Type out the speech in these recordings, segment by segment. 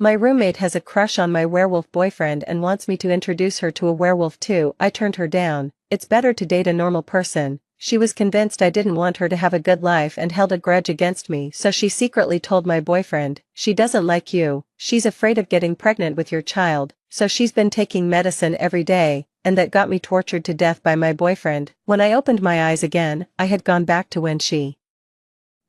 My roommate has a crush on my werewolf boyfriend and wants me to introduce her to a werewolf too. I turned her down. It's better to date a normal person. She was convinced I didn't want her to have a good life and held a grudge against me, so she secretly told my boyfriend, she doesn't like you, she's afraid of getting pregnant with your child, so she's been taking medicine every day, and that got me tortured to death by my boyfriend. When I opened my eyes again, I had gone back to when she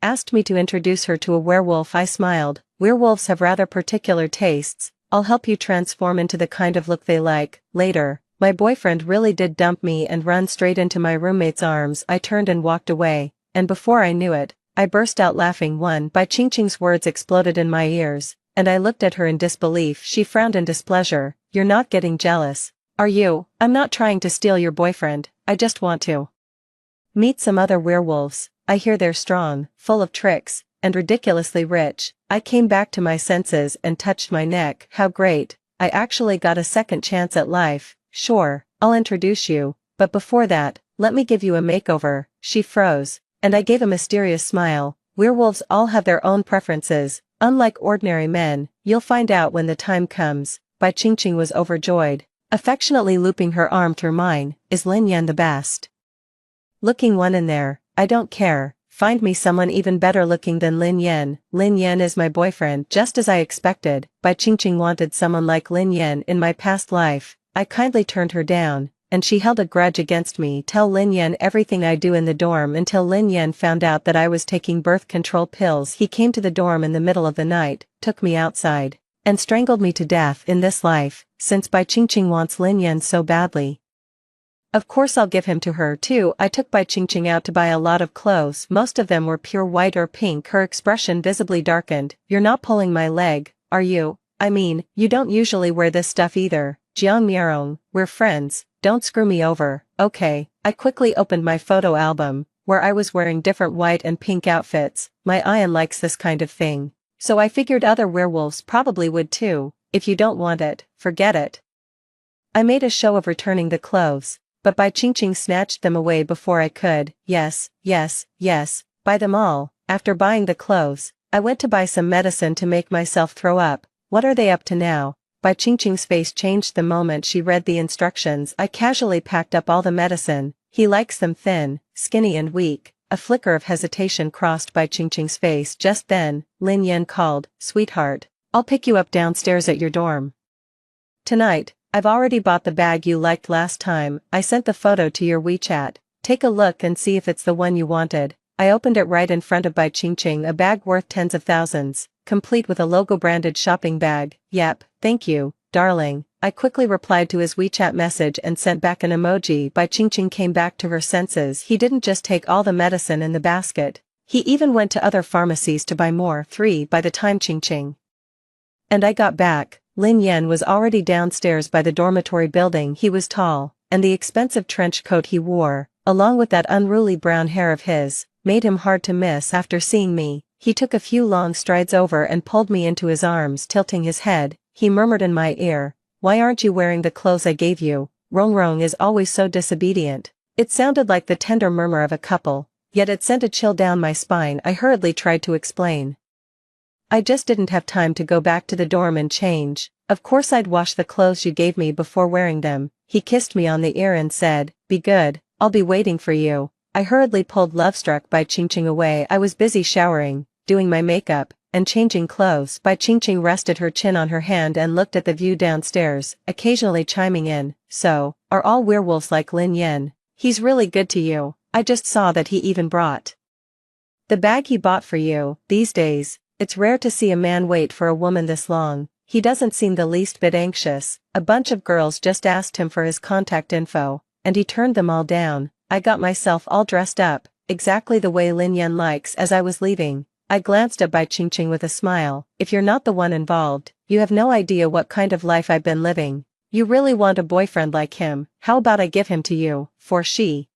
asked me to introduce her to a werewolf. I smiled. Werewolves have rather particular tastes. I'll help you transform into the kind of look they like. Later, my boyfriend really did dump me and run straight into my roommate's arms. I turned and walked away, and before I knew it, I burst out laughing. One by Ching's words exploded in my ears, and I looked at her in disbelief. She frowned in displeasure. You're not getting jealous, are you? I'm not trying to steal your boyfriend, I just want to meet some other werewolves. I hear they're strong, full of tricks, and ridiculously rich. I came back to my senses and touched my neck. How great, I actually got a second chance at life. Sure, I'll introduce you, but before that, let me give you a makeover. She froze, and I gave a mysterious smile. Werewolves all have their own preferences, unlike ordinary men. You'll find out when the time comes. Bai Qingqing was overjoyed, affectionately looping her arm through mine. Is Lin Yan the best looking one in there? I don't care. Find me someone even better looking than Lin Yan. Lin Yan is my boyfriend, just as I expected. Bai Qingqing wanted someone like Lin Yan in my past life. I kindly turned her down, and she held a grudge against me. Tell Lin Yan everything I do in the dorm until Lin Yan found out that I was taking birth control pills. He came to the dorm in the middle of the night, took me outside, and strangled me to death. In this life, since Bai Qingqing wants Lin Yan so badly, of course I'll give him to her too. I took Bai Qingqing out to buy a lot of clothes. Most of them were pure white or pink. Her expression visibly darkened. You're not pulling my leg, are you? I mean, you don't usually wear this stuff either. Jiang Miarong, we're friends, don't screw me over, okay? I quickly opened my photo album, where I was wearing different white and pink outfits. My Ian likes this kind of thing, so I figured other werewolves probably would too. If you don't want it, forget it. I made a show of returning the clothes, but Bai Qingqing snatched them away before I could. Yes, buy them all. After buying the clothes, I went to buy some medicine to make myself throw up. What are they up to now? Bai Qingqing's face changed the moment she read the instructions. I casually packed up all the medicine. He likes them thin, skinny and weak. A flicker of hesitation crossed Bai Qingqing's face. Just then, Lin Yan called, sweetheart, I'll pick you up downstairs at your dorm tonight. I've already bought the bag you liked last time. I sent the photo to your WeChat. Take a look and see if it's the one you wanted. I opened it right in front of Bai Qingqing. A bag worth tens of thousands, complete with a logo-branded shopping bag. Yep, thank you, darling. I quickly replied to his WeChat message and sent back an emoji. Bai Qingqing came back to her senses. He didn't just take all the medicine in the basket. He even went to other pharmacies to buy more. 3 By the time Qingqing and I got back, Lin Yan was already downstairs by the dormitory building. He was tall, and the expensive trench coat he wore, along with that unruly brown hair of his, made him hard to miss. After seeing me, he took a few long strides over and pulled me into his arms. Tilting his head, he murmured in my ear, why aren't you wearing the clothes I gave you? Rong is always so disobedient. It sounded like the tender murmur of a couple, yet it sent a chill down my spine. I hurriedly tried to explain. I just didn't have time to go back to the dorm and change. Of course I'd wash the clothes you gave me before wearing them. He kissed me on the ear and said, be good, I'll be waiting for you. I hurriedly pulled Lovestruck Bai Qingqing away. I was busy showering, doing my makeup, and changing clothes. Bai Qingqing rested her chin on her hand and looked at the view downstairs, occasionally chiming in, so, are all werewolves like Lin Yan? He's really good to you. I just saw that he even brought the bag he bought for you. These days, it's rare to see a man wait for a woman this long. He doesn't seem the least bit anxious. A bunch of girls just asked him for his contact info, and he turned them all down. I got myself all dressed up, exactly the way Lin Yan likes. As I was leaving, I glanced at Bai Qingqing with a smile. If you're not the one involved, you have no idea what kind of life I've been living. You really want a boyfriend like him? How about I give him to you? For she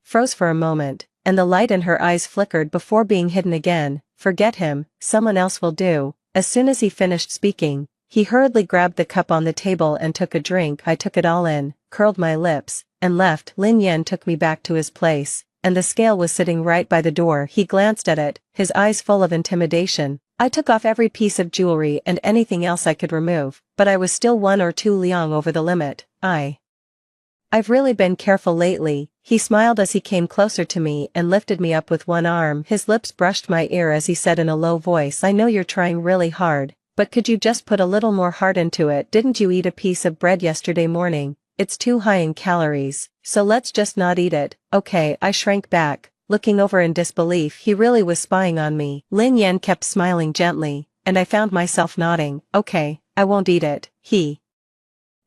froze for a moment, and the light in her eyes flickered before being hidden again. Forget him, someone else will do. As soon as he finished speaking, he hurriedly grabbed the cup on the table and took a drink. I took it all in, curled my lips, and left. Lin Yan took me back to his place, and the scale was sitting right by the door. He glanced at it, his eyes full of intimidation. I took off every piece of jewelry and anything else I could remove, but I was still 1 or 2 liang over the limit. I've really been careful lately, he smiled as he came closer to me and lifted me up with one arm. His lips brushed my ear as he said in a low voice, I know you're trying really hard, but could you just put a little more heart into it? Didn't you eat a piece of bread yesterday morning? It's too high in calories, so let's just not eat it. Okay, I shrank back, looking over in disbelief. He really was spying on me. Lin Yan kept smiling gently, and I found myself nodding. Okay, I won't eat it. He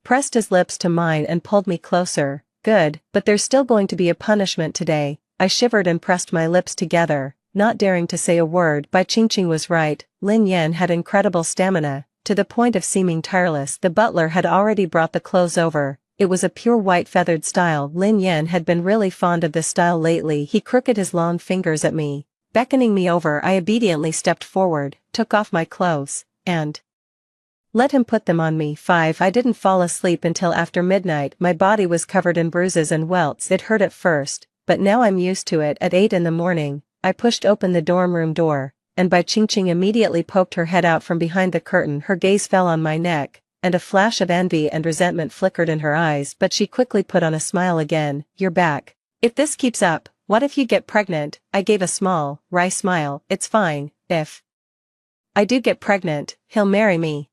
pressed his lips to mine and pulled me closer. Good, but there's still going to be a punishment today. I shivered and pressed my lips together, not daring to say a word. Bai Qingqing was right, Lin Yan had incredible stamina, to the point of seeming tireless. The butler had already brought the clothes over. It was a pure white feathered style. Lin Yan had been really fond of this style lately. He crooked his long fingers at me, beckoning me over. I obediently stepped forward, took off my clothes, and let him put them on me. 5. I didn't fall asleep until after midnight. My body was covered in bruises and welts. It hurt at first, but now I'm used to it. At 8 in the morning, I pushed open the dorm room door, and Bai Qingqing immediately poked her head out from behind the curtain. Her gaze fell on my neck, and a flash of envy and resentment flickered in her eyes, but she quickly put on a smile again. You're back. If this keeps up, what if you get pregnant? I gave a small, wry smile. It's fine, if I do get pregnant, he'll marry me.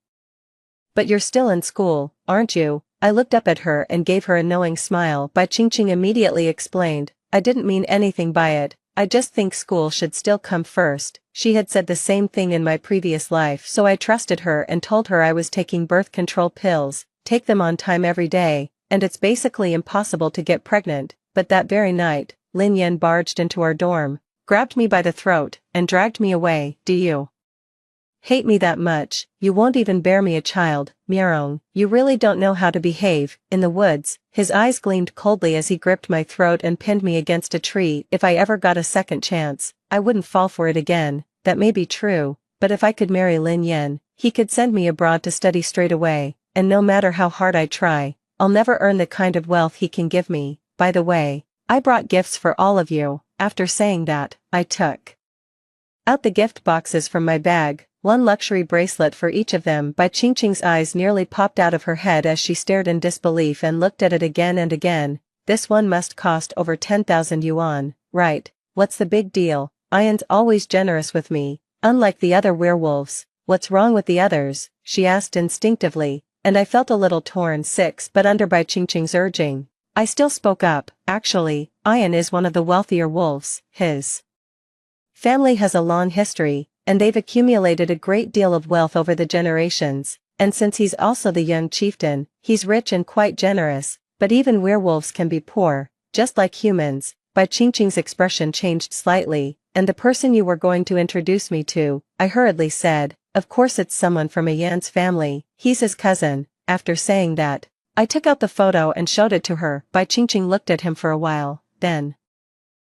But you're still in school, aren't you? I looked up at her and gave her a knowing smile. Bai Qingqing immediately explained, I didn't mean anything by it, I just think school should still come first. She had said the same thing in my previous life, so I trusted her and told her I was taking birth control pills, take them on time every day, and it's basically impossible to get pregnant. But that very night, Lin Yan barged into our dorm, grabbed me by the throat, and dragged me away. Do you hate me that much? You won't even bear me a child, Miarong. You really don't know how to behave. In the woods, his eyes gleamed coldly as he gripped my throat and pinned me against a tree. If I ever got a second chance, I wouldn't fall for it again. That may be true, but if I could marry Lin Yan, he could send me abroad to study straight away, and no matter how hard I try, I'll never earn the kind of wealth he can give me. By the way, I brought gifts for all of you. After saying that, I took out the gift boxes from my bag, one luxury bracelet for each of them. Bai Qingqing's eyes nearly popped out of her head as she stared in disbelief and looked at it again and again. This one must cost over 10,000 yuan, right? What's the big deal? Ian's always generous with me, unlike the other werewolves. What's wrong with the others? She asked instinctively, and I felt a little torn. 6. But under Bai Qingqing's urging, I still spoke up. Actually, Ian is one of the wealthier wolves. His family has a long history, and they've accumulated a great deal of wealth over the generations, and since he's also the young chieftain, he's rich and quite generous. But even werewolves can be poor, just like humans. Bai Qingqing's expression changed slightly. And the person you were going to introduce me to, I hurriedly said, of course it's someone from Yan's family, he's his cousin. After saying that, I took out the photo and showed it to her. Bai Qingqing looked at him for a while, then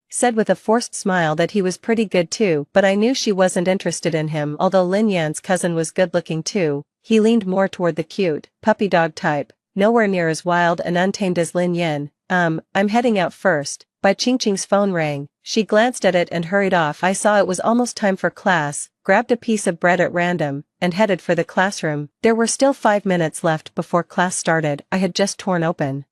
said with a forced smile that he was pretty good too, but I knew she wasn't interested in him. Although Lin Yan's cousin was good looking too, he leaned more toward the cute, puppy dog type, nowhere near as wild and untamed as Lin Yan. I'm heading out first. Bai Qingqing's phone rang. She glanced at it and hurried off. I saw it was almost time for class, grabbed a piece of bread at random, and headed for the classroom. There were still 5 minutes left before class started. I had just torn open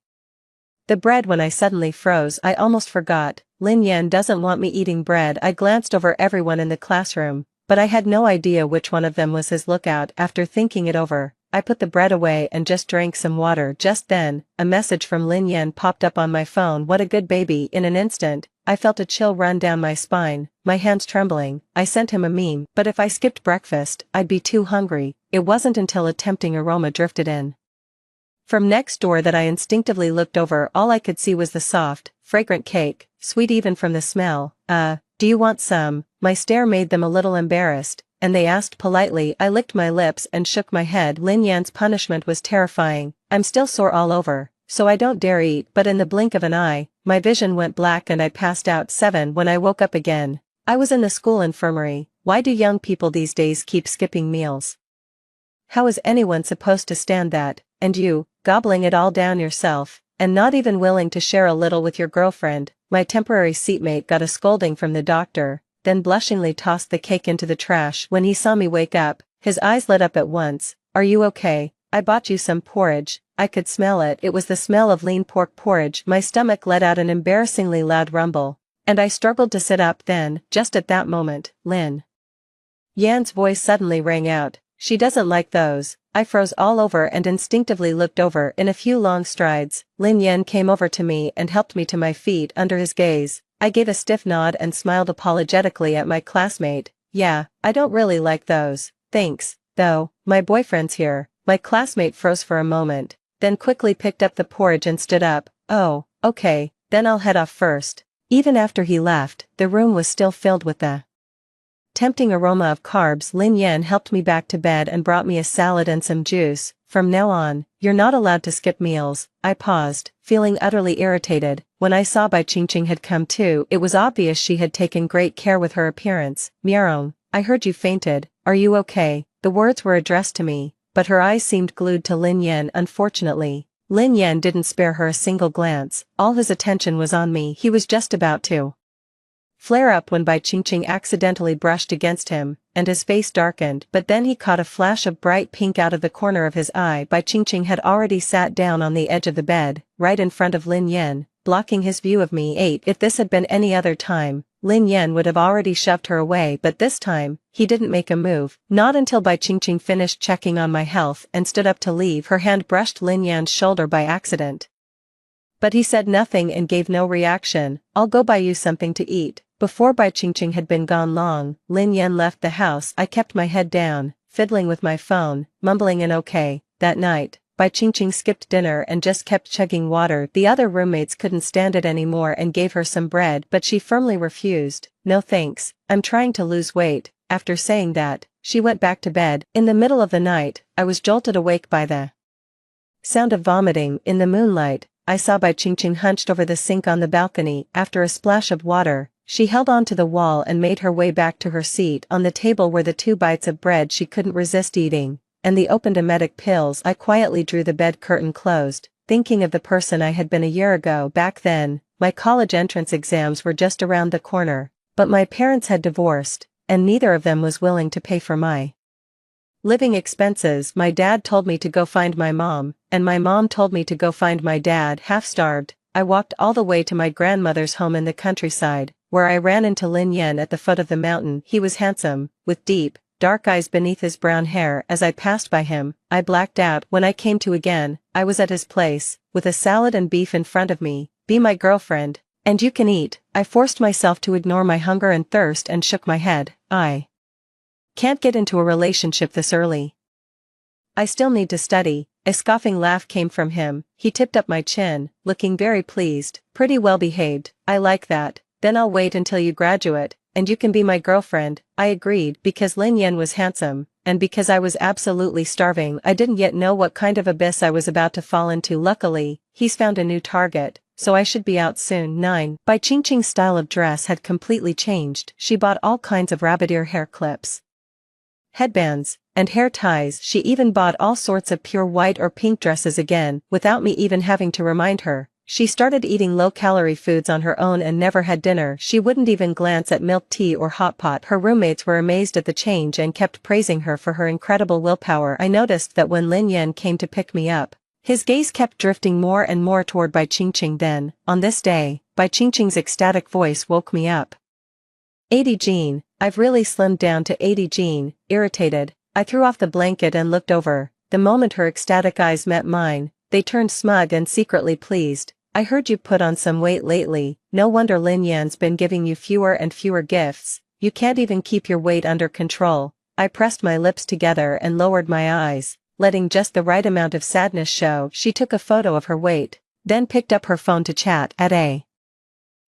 the bread when I suddenly froze. I almost forgot. Lin Yan doesn't want me eating bread. I glanced over everyone in the classroom, but I had no idea which one of them was his lookout. After thinking it over, I put the bread away and just drank some water. Just then, a message from Lin Yan popped up on my phone. What a good baby. In an instant, I felt a chill run down my spine, my hands trembling. I sent him a meme, but if I skipped breakfast, I'd be too hungry. It wasn't until a tempting aroma drifted in from next door that I instinctively looked over. All I could see was the soft, fragrant cake, sweet even from the smell. Do you want some? My stare made them a little embarrassed, and they asked politely. I licked my lips and shook my head. Lin Yan's punishment was terrifying. I'm still sore all over, so I don't dare eat, but in the blink of an eye, my vision went black and I passed out. 7. When I woke up again, I was in the school infirmary. Why do young people these days keep skipping meals? How is anyone supposed to stand that? And you, gobbling it all down yourself, and not even willing to share a little with your girlfriend. My temporary seatmate got a scolding from the doctor, then blushingly tossed the cake into the trash. When he saw me wake up, his eyes lit up at once. "Are you okay? I bought you some porridge." I could smell it. It was the smell of lean pork porridge. My stomach let out an embarrassingly loud rumble, and I struggled to sit up. Then, just at that moment, Lin Yan's voice suddenly rang out. "She doesn't like those." I froze all over and instinctively looked over. In a few long strides, Lin Yan came over to me and helped me to my feet. Under his gaze, I gave a stiff nod and smiled apologetically at my classmate. "Yeah, I don't really like those, thanks, though, my boyfriend's here." My classmate froze for a moment, then quickly picked up the porridge and stood up. "Oh, okay, then I'll head off first." Even after he left, the room was still filled with the tempting aroma of carbs. Lin Yan helped me back to bed and brought me a salad and some juice. "From now on, you're not allowed to skip meals." I paused, feeling utterly irritated. When I saw Bai Qingqing had come too, it was obvious she had taken great care with her appearance. "Miarong, I heard you fainted. Are you okay?" The words were addressed to me, but her eyes seemed glued to Lin Yan. Unfortunately, Lin Yan didn't spare her a single glance. All his attention was on me. He was just about to flare up when Bai Qingqing accidentally brushed against him, and his face darkened, but then he caught a flash of bright pink out of the corner of his eye. Bai Qingqing had already sat down on the edge of the bed, right in front of Lin Yan, blocking his view of me. If this had been any other time, Lin Yan would have already shoved her away, but this time, he didn't make a move. Not until Bai Qingqing finished checking on my health and stood up to leave. Her hand brushed Lin Yan's shoulder by accident, but he said nothing and gave no reaction. "I'll go buy you something to eat." Before Bai Qingqing had been gone long, Lin Yan left the house. I kept my head down, fiddling with my phone, mumbling an okay. That night, Bai Qingqing skipped dinner and just kept chugging water. The other roommates couldn't stand it anymore and gave her some bread, but she firmly refused. "No thanks, I'm trying to lose weight." After saying that, she went back to bed. In the middle of the night, I was jolted awake by the sound of vomiting. In the moonlight, I saw Bai Qingqing hunched over the sink on the balcony. After a splash of water, she held on to the wall and made her way back to her seat. On the table were the 2 bites of bread she couldn't resist eating, and the opened emetic pills. I quietly drew the bed curtain closed, thinking of the person I had been a year ago. Back then, my college entrance exams were just around the corner, but my parents had divorced, and neither of them was willing to pay for my living expenses. My dad told me to go find my mom, and my mom told me to go find my dad. Half-starved, I walked all the way to my grandmother's home in the countryside, where I ran into Lin Yan at the foot of the mountain. He was handsome, with deep, dark eyes beneath his brown hair. As I passed by him, I blacked out. When I came to again, I was at his place, with a salad and beef in front of me. "Be my girlfriend, and you can eat." I forced myself to ignore my hunger and thirst and shook my head. "I can't get into a relationship this early. I still need to study." A scoffing laugh came from him. He tipped up my chin, looking very pleased. "Pretty well behaved. I like that. Then I'll wait until you graduate, and you can be my girlfriend." I agreed, because Lin Yan was handsome, and because I was absolutely starving. I didn't yet know what kind of abyss I was about to fall into. Luckily, he's found a new target, so I should be out soon. 9. Bai Qingqing's style of dress had completely changed. She bought all kinds of rabbit ear hair clips, headbands, and hair ties. She even bought all sorts of pure white or pink dresses again, without me even having to remind her. She started eating low-calorie foods on her own and never had dinner. She wouldn't even glance at milk tea or hot pot. Her roommates were amazed at the change and kept praising her for her incredible willpower. I noticed that when Lin Yan came to pick me up, his gaze kept drifting more and more toward Bai Qingqing. Then, on this day, Bai Qingqing's ecstatic voice woke me up. 80 Jean, I've really slimmed down to 80 Jean." Irritated, I threw off the blanket and looked over. The moment her ecstatic eyes met mine, they turned smug and secretly pleased. "I heard you put on some weight lately. No wonder Lin Yan's been giving you fewer and fewer gifts. You can't even keep your weight under control." I pressed my lips together and lowered my eyes, letting just the right amount of sadness show. She took a photo of her weight, then picked up her phone to chat. At a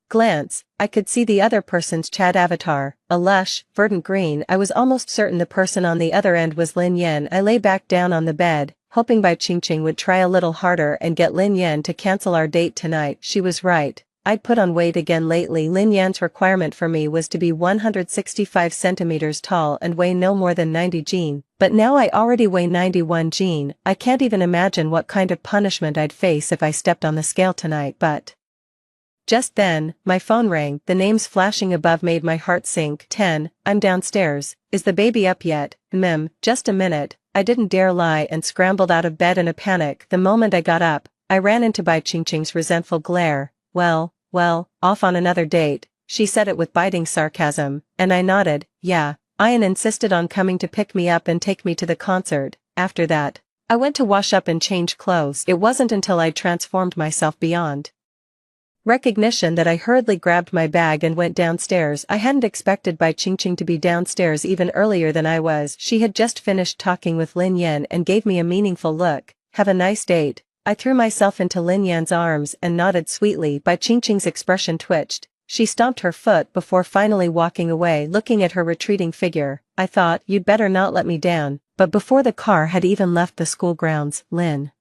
glance, I could see the other person's chat avatar, a lush, verdant green. I was almost certain the person on the other end was Lin Yan. I lay back down on the bed, hoping Bai Qingqing would try a little harder and get Lin Yan to cancel our date tonight. She was right. I'd put on weight again lately. Lin Yan's requirement for me was to be 165 centimeters tall and weigh no more than 90 Jean, but now I already weigh 91 Jean. I can't even imagine what kind of punishment I'd face if I stepped on the scale tonight, but Just then, my phone rang, the names flashing above made my heart sink. 10, I'm downstairs, is the baby up yet? Just a minute, I didn't dare lie and scrambled out of bed in a panic. The moment I got up, I ran into Bai Qingqing's resentful glare. Well, off on another date, she said it with biting sarcasm, and I nodded, yeah. Ian insisted on coming to pick me up and take me to the concert. After that, I went to wash up and change clothes. It wasn't until I'd transformed myself beyond recognition that I hurriedly grabbed my bag and went downstairs. I hadn't expected Bai Qingqing to be downstairs even earlier than I was. She had just finished talking with Lin Yan and gave me a meaningful look. Have a nice date. I threw myself into Lin Yan's arms and nodded sweetly. Bai Qingqing's expression twitched. She stomped her foot before finally walking away, looking at her retreating figure. I thought, you'd better not let me down, but before the car had even left the school grounds, Lin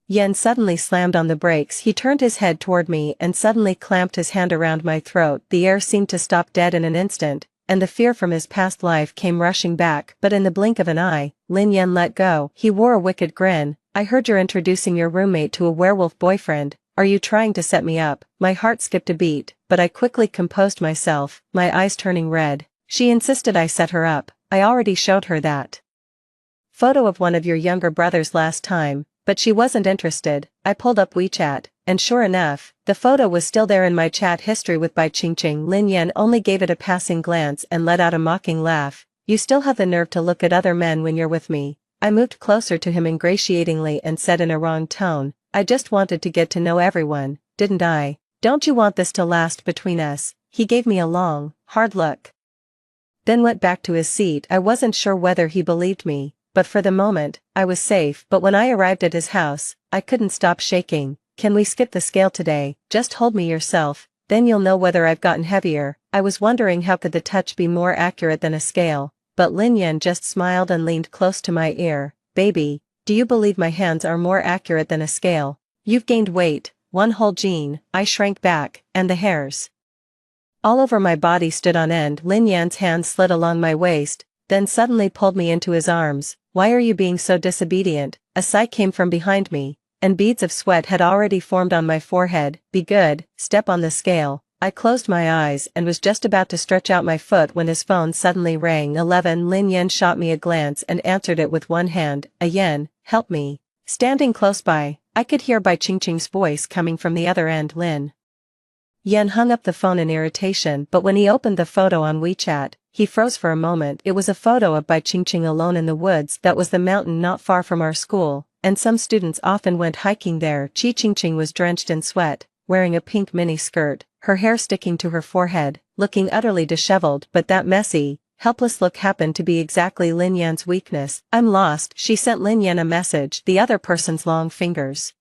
Yan suddenly slammed on the brakes. He turned his head toward me and suddenly clamped his hand around my throat. The air seemed to stop dead in an instant, and the fear from his past life came rushing back. But in the blink of an eye, Lin Yan let go. He wore a wicked grin. I heard you're introducing your roommate to a werewolf boyfriend. Are you trying to set me up? My heart skipped a beat, but I quickly composed myself, my eyes turning red. She insisted I set her up. I already showed her that photo of one of your younger brothers last time, but she wasn't interested. I pulled up WeChat, and sure enough, the photo was still there in my chat history with Bai Qingqing. Lin Yan only gave it a passing glance and let out a mocking laugh. You still have the nerve to look at other men when you're with me. I moved closer to him ingratiatingly and said in a wrong tone, I just wanted to get to know everyone, didn't I? Don't you want this to last between us? He gave me a long, hard look, then went back to his seat. I wasn't sure whether he believed me, but for the moment, I was safe. But when I arrived at his house, I couldn't stop shaking. Can we skip the scale today? Just hold me yourself, then you'll know whether I've gotten heavier. I was wondering how could the touch be more accurate than a scale, but Lin Yan just smiled and leaned close to my ear. Baby, do you believe my hands are more accurate than a scale? You've gained weight, one whole gene. I shrank back, and the hairs all over my body stood on end. Lin Yan's hand slid along my waist, then suddenly pulled me into his arms. Why are you being so disobedient? A sigh came from behind me, and beads of sweat had already formed on my forehead. Be good, step on the scale. I closed my eyes and was just about to stretch out my foot when his phone suddenly rang. 11. Lin Yan shot me a glance and answered it with one hand. Yan, help me. Standing close by, I could hear Bai Qingqing's voice coming from the other end. Lin Yan hung up the phone in irritation, but when he opened the photo on WeChat, he froze for a moment. It was a photo of Bai Qingqing alone in the woods. That was the mountain not far from our school, and some students often went hiking there. Bai Qingqing was drenched in sweat, wearing a pink mini skirt, her hair sticking to her forehead, looking utterly disheveled. But that messy, helpless look happened to be exactly Lin Yan's weakness. I'm lost. She sent Lin Yan a message. The other person's long fingers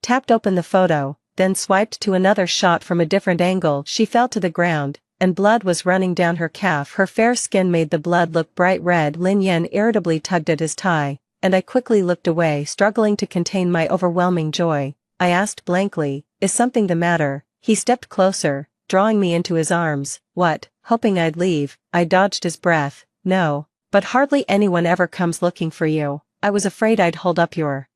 tapped open the photo, then swiped to another shot from a different angle. She fell to the ground, and blood was running down her calf. Her fair skin made the blood look bright red. Lin Yan irritably tugged at his tie, and I quickly looked away, struggling to contain my overwhelming joy. I asked blankly, is something the matter? He stepped closer, drawing me into his arms. What? Hoping I'd leave. I dodged his breath. No, but hardly anyone ever comes looking for you. I was afraid I'd hold up your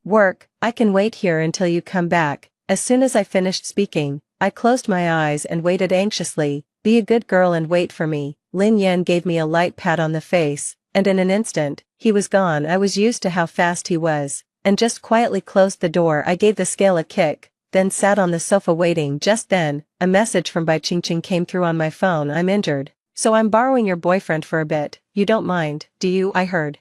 work. I can wait here until you come back. As soon as I finished speaking, I closed my eyes and waited anxiously. Be a good girl and wait for me. Lin Yan gave me a light pat on the face, and in an instant, he was gone. I was used to how fast he was, and just quietly closed the door. I gave the scale a kick, then sat on the sofa waiting. Just then, a message from Bai Qingqing came through on my phone. I'm injured, so I'm borrowing your boyfriend for a bit. You don't mind, do you? I heard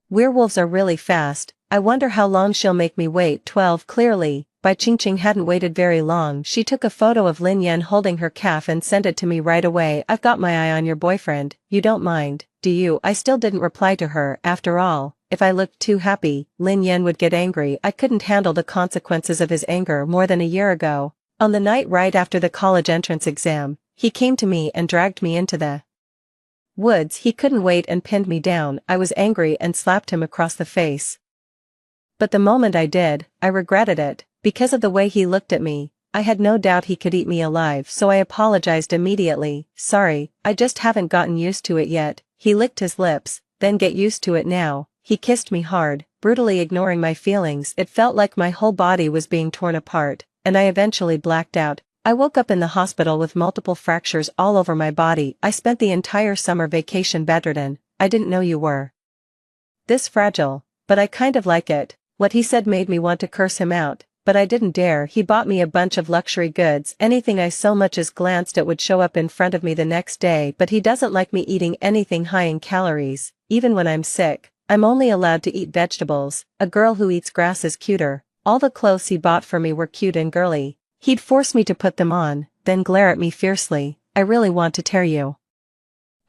werewolves are really fast. I wonder how long she'll make me wait. 12. Clearly, Bai Qingqing hadn't waited very long. She took a photo of Lin Yan holding her calf and sent it to me right away. I've got my eye on your boyfriend. You don't mind, do you? I still didn't reply to her. After all, if I looked too happy, Lin Yan would get angry. I couldn't handle the consequences of his anger. More than a year ago, on the night right after the college entrance exam, he came to me and dragged me into the woods. He couldn't wait and pinned me down. I was angry and slapped him across the face. But the moment I did, I regretted it. Because of the way he looked at me, I had no doubt he could eat me alive, so I apologized immediately. Sorry, I just haven't gotten used to it yet. He licked his lips. Then get used to it now. He kissed me hard, brutally ignoring my feelings. It felt like my whole body was being torn apart. and I eventually blacked out. I woke up in the hospital with multiple fractures all over my body. I spent the entire summer vacation bedridden. I didn't know you were this fragile, but I kind of like it. What he said made me want to curse him out, but I didn't dare. He bought me a bunch of luxury goods. Anything I so much as glanced at would show up in front of me the next day, but he doesn't like me eating anything high in calories, even when I'm sick. I'm only allowed to eat vegetables. A girl who eats grass is cuter. All the clothes he bought for me were cute and girly. He'd force me to put them on, then glare at me fiercely. I really want to tear you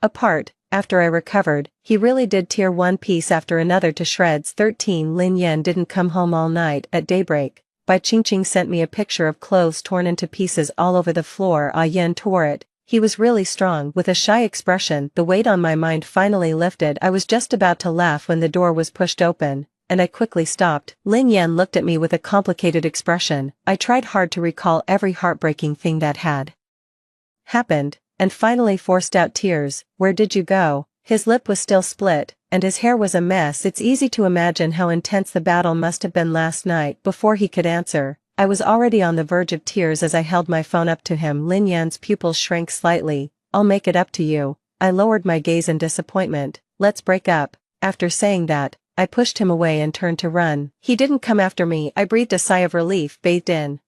apart. After I recovered, he really did tear one piece after another to shreds. 13 Lin Yan didn't come home all night. At daybreak, Bai Qingqing sent me a picture of clothes torn into pieces all over the floor. Ah Yan tore it. He was really strong. With a shy expression, the weight on my mind finally lifted. I was just about to laugh when the door was pushed open, and I quickly stopped. Lin Yan looked at me with a complicated expression. I tried hard to recall every heartbreaking thing that had happened, and finally forced out tears. Where did you go? His lip was still split, and his hair was a mess. It's easy to imagine how intense the battle must have been last night. Before he could answer, I was already on the verge of tears as I held my phone up to him. Lin Yan's pupils shrank slightly. I'll make it up to you. I lowered my gaze in disappointment. Let's break up. After saying that, I pushed him away and turned to run. He didn't come after me. I breathed a sigh of relief. Bathed in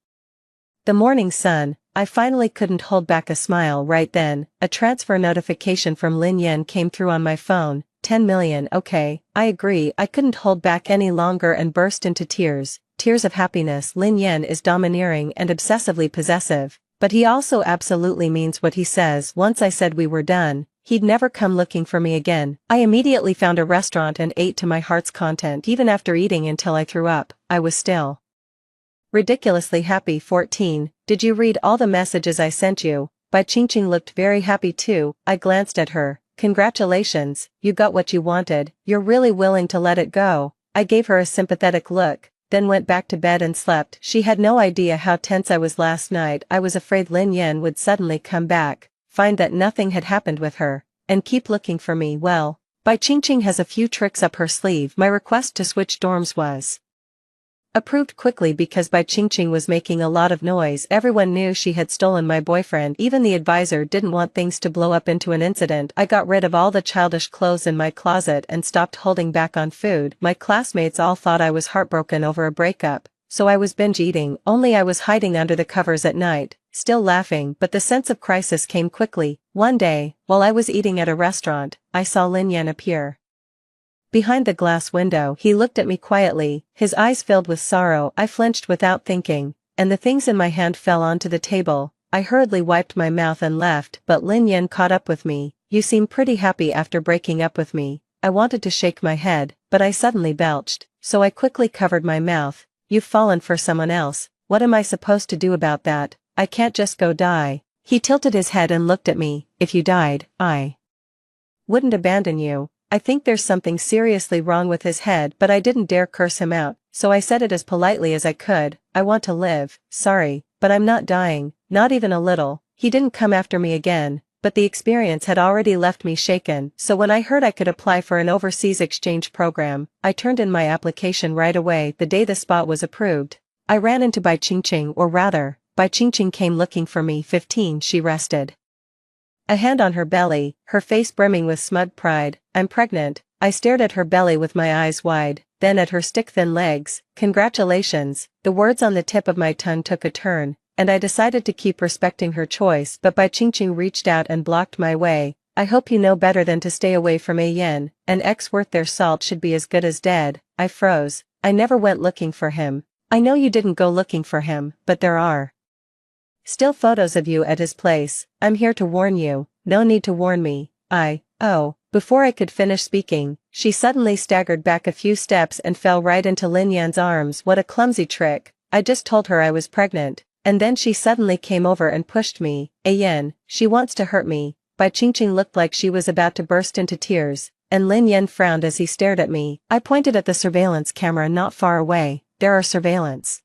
the morning sun, I finally couldn't hold back a smile. Right then, a transfer notification from Lin Yan came through on my phone. 10 million. Okay, I agree. I couldn't hold back any longer and burst into tears. Tears of happiness. Lin Yan is domineering and obsessively possessive, but he also absolutely means what he says. Once I said we were done, he'd never come looking for me again. I immediately found a restaurant and ate to my heart's content. Even after eating until I threw up, I was still ridiculously happy. 14. Did you read all the messages I sent you? Bai Qingqing looked very happy too. I glanced at her. Congratulations, you got what you wanted. You're really willing to let it go. I gave her a sympathetic look, then went back to bed and slept. She had no idea how tense I was last night. I was afraid Lin Yan would suddenly come back, find that nothing had happened with her, and keep looking for me. Well, Bai Qingqing has a few tricks up her sleeve. My request to switch dorms was approved quickly because Bai Qingqing was making a lot of noise. Everyone knew she had stolen my boyfriend. Even the advisor didn't want things to blow up into an incident. I got rid of all the childish clothes in my closet and stopped holding back on food. My classmates all thought I was heartbroken over a breakup, so I was binge eating. Only I was hiding under the covers at night, still laughing, but the sense of crisis came quickly. One day, while I was eating at a restaurant, I saw Lin Yan appear behind the glass window. He looked at me quietly, his eyes filled with sorrow. I flinched without thinking, and the things in my hand fell onto the table. I hurriedly wiped my mouth and left, but Lin Yan caught up with me. You seem pretty happy after breaking up with me. I wanted to shake my head, but I suddenly belched, so I quickly covered my mouth. You've fallen for someone else. What am I supposed to do about that? I can't just go die. He tilted his head and looked at me. If you died, I wouldn't abandon you. I think there's something seriously wrong with his head, but I didn't dare curse him out, so I said it as politely as I could. I want to live. Sorry, but I'm not dying, not even a little. He didn't come after me again, but the experience had already left me shaken, so when I heard I could apply for an overseas exchange program, I turned in my application right away. The day the spot was approved, I ran into Bai Qingqing, or rather, Bai Qingqing came looking for me. 15. She rested a hand on her belly, her face brimming with smug pride. I'm pregnant. I stared at her belly with my eyes wide, then at her stick-thin legs. Congratulations. The words on the tip of my tongue took a turn, and I decided to keep respecting her choice, but Bai Qingqing reached out and blocked my way. I hope you know better than to stay away from A Yen. An ex worth their salt should be as good as dead. I froze. I never went looking for him. I know you didn't go looking for him, but there are still photos of you at his place. I'm here to warn you. No need to warn me. Before I could finish speaking, she suddenly staggered back a few steps and fell right into Lin Yan's arms. What a clumsy trick. I just told her I was pregnant, and then she suddenly came over and pushed me. A Yen, she wants to hurt me. Bai Qingqing looked like she was about to burst into tears, and Lin Yan frowned as he stared at me. I pointed at the surveillance camera not far away. There are surveillance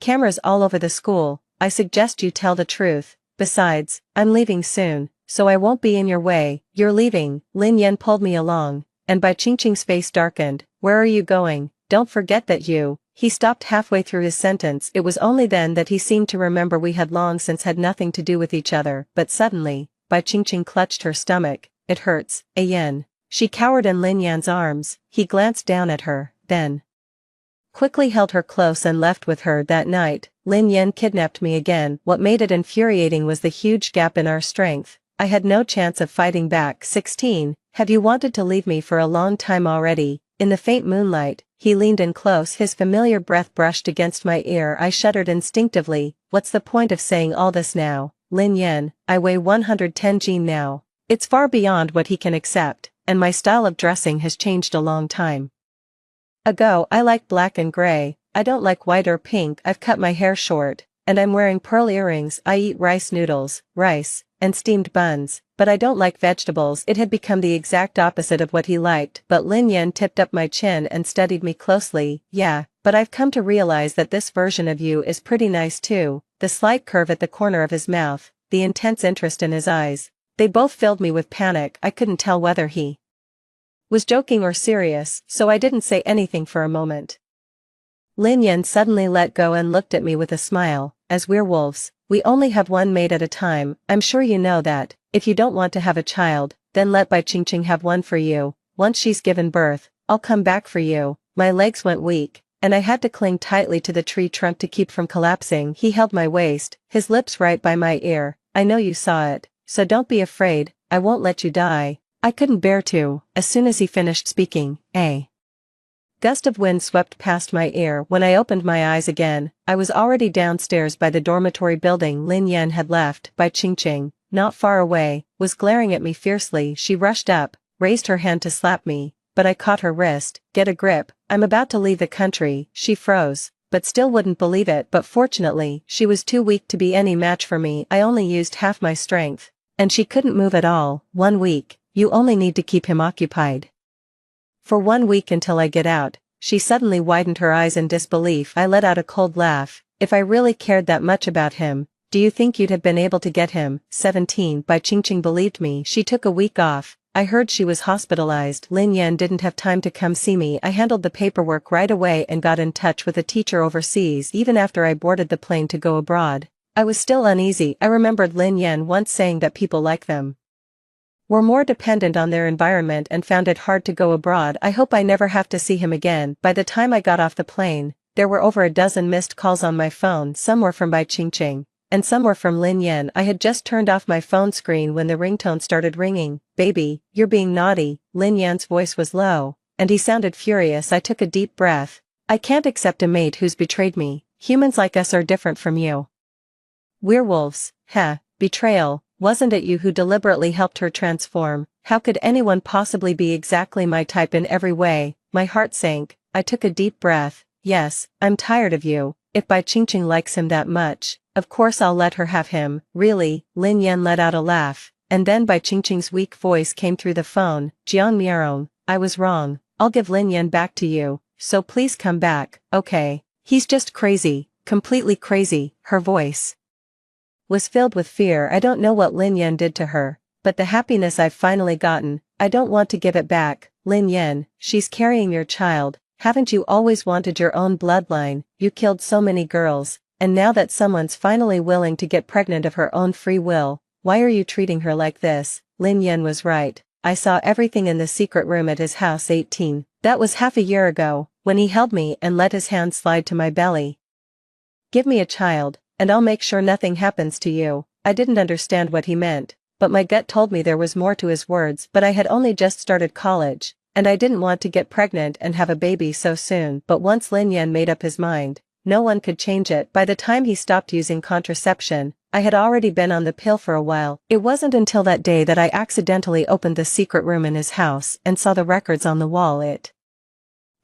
cameras all over the school. I suggest you tell the truth. Besides, I'm leaving soon, so I won't be in your way. You're leaving. Lin Yan pulled me along, and Bai Qingqing's face darkened. Where are you going? Don't forget that you He stopped halfway through his sentence. It was only then that he seemed to remember we had long since had nothing to do with each other, but suddenly, Bai Qingqing clutched her stomach. It hurts, Ayen. She cowered in Lin Yan's arms. He glanced down at her, then quickly held her close and left with her that night. Lin Yan kidnapped me again. What made it infuriating was the huge gap in our strength. I had no chance of fighting back. 16. Have you wanted to leave me for a long time already? In the faint moonlight, he leaned in close. His familiar breath brushed against my ear. I shuddered instinctively. What's the point of saying all this now? Lin Yan, I weigh 110 Jin now. It's far beyond what he can accept, and my style of dressing has changed a long time ago. I like black and gray. I don't like white or pink. I've cut my hair short, and I'm wearing pearl earrings. I eat rice noodles, rice, and steamed buns, but I don't like vegetables. It had become the exact opposite of what he liked, but Lin Yan tipped up my chin and studied me closely. Yeah, but I've come to realize that this version of you is pretty nice too. The slight curve at the corner of his mouth, the intense interest in his eyes, they both filled me with panic. I couldn't tell whether he was joking or serious, so I didn't say anything for a moment. Lin Yan suddenly let go and looked at me with a smile. As werewolves, we only have one mate at a time. I'm sure you know that. If you don't want to have a child, then let Bai Qingqing have one for you. Once she's given birth, I'll come back for you. My legs went weak, and I had to cling tightly to the tree trunk to keep from collapsing. He held my waist, his lips right by my ear. I know you saw it, so don't be afraid. I won't let you die. I couldn't bear to. As soon as he finished speaking, a gust of wind swept past my ear. When I opened my eyes again, I was already downstairs by the dormitory building Lin Yan had left. Bai Qingqing, not far away, was glaring at me fiercely. She rushed up, raised her hand to slap me, but I caught her wrist. Get a grip, I'm about to leave the country. She froze, but still wouldn't believe it. But fortunately, she was too weak to be any match for me. I only used half my strength, and she couldn't move at all. 1 week, you only need to keep him occupied for 1 week until I get out. She suddenly widened her eyes in disbelief. I let out a cold laugh. If I really cared that much about him, do you think you'd have been able to get him? 17. Bai Qingqing believed me. She took a week off. I heard she was hospitalized. Lin Yan didn't have time to come see me. I handled the paperwork right away and got in touch with a teacher overseas. Even after I boarded the plane to go abroad, I was still uneasy. I remembered Lin Yan once saying that people like them were more dependent on their environment and found it hard to go abroad. I hope I never have to see him again. By the time I got off the plane, there were over a dozen missed calls on my phone. Some were from Bai Qingqing, and some were from Lin Yan. I had just turned off my phone screen when the ringtone started ringing. Baby, you're being naughty. Lin Yan's voice was low, and he sounded furious. I took a deep breath. I can't accept a mate who's betrayed me. Humans like us are different from you werewolves. Heh, betrayal. Wasn't it you who deliberately helped her transform? How could anyone possibly be exactly my type in every way? My heart sank. I took a deep breath. Yes, I'm tired of you. If Bai Qingqing likes him that much, of course I'll let her have him. Really? Lin Yan let out a laugh, and then Bai Qingqing's weak voice came through the phone. Jiang Miarong, I was wrong. I'll give Lin Yan back to you, so please come back. Okay. He's just crazy, completely crazy. Her voice was filled with fear. I don't know what Lin Yan did to her, but the happiness I've finally gotten, I don't want to give it back. Lin Yan, she's carrying your child. Haven't you always wanted your own bloodline? You killed so many girls, and now that someone's finally willing to get pregnant of her own free will, why are you treating her like this? Lin Yan was right. I saw everything in the secret room at his house. 18. That was half a year ago, when he held me and let his hand slide to my belly. Give me a child, and I'll make sure nothing happens to you. I didn't understand what he meant, but my gut told me there was more to his words. But I had only just started college, and I didn't want to get pregnant and have a baby so soon. But once Lin Yan made up his mind, no one could change it. By the time he stopped using contraception, I had already been on the pill for a while. It wasn't until that day that I accidentally opened the secret room in his house and saw the records on the wall. It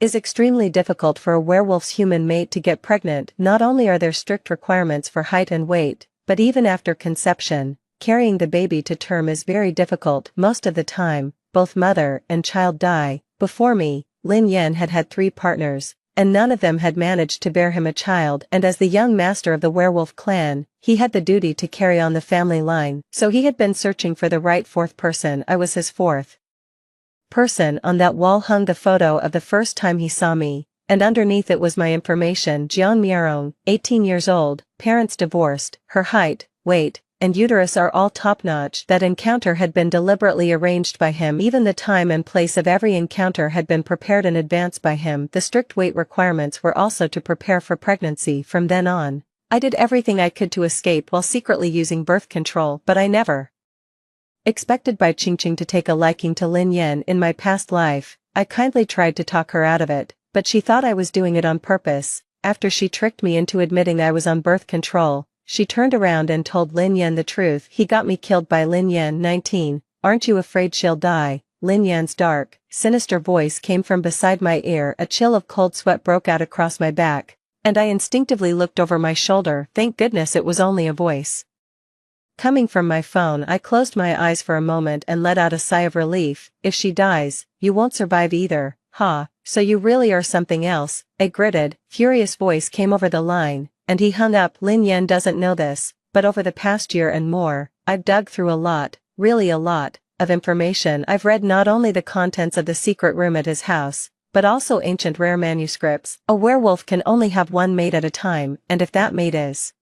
is extremely difficult for a werewolf's human mate to get pregnant. Not only are there strict requirements for height and weight, but even after conception, carrying the baby to term is very difficult. Most of the time, both mother and child die. Before me, Lin Yan had had 3 partners, and none of them had managed to bear him a child. And as the young master of the werewolf clan, he had the duty to carry on the family line. So he had been searching for the right 4th person. I was his 4th person. On that wall hung the photo of the first time he saw me, and underneath it was my information: Jiang Miarong, 18 years old, parents divorced, her height, weight, and uterus are all top-notch. That encounter had been deliberately arranged by him. Even the time and place of every encounter had been prepared in advance by him. The strict weight requirements were also to prepare for pregnancy. From then on, I did everything I could to escape while secretly using birth control, but I never expected Bai Qingqing to take a liking to Lin Yan. In my past life, I kindly tried to talk her out of it, but she thought I was doing it on purpose. After she tricked me into admitting I was on birth control, she turned around and told Lin Yan the truth. He got me killed by Lin Yan. 19, aren't you afraid she'll die? Lin Yan's dark, sinister voice came from beside my ear. A chill of cold sweat broke out across my back, and I instinctively looked over my shoulder. Thank goodness it was only a voice coming from my phone. I closed my eyes for a moment and let out a sigh of relief. If she dies, you won't survive either. Ha, so you really are something else. A gritted, furious voice came over the line, and he hung up. Lin Yan doesn't know this, but over the past year and more, I've dug through a lot, really a lot, of information. I've read not only the contents of the secret room at his house, but also ancient rare manuscripts. A werewolf can only have one mate at a time, and if that mate is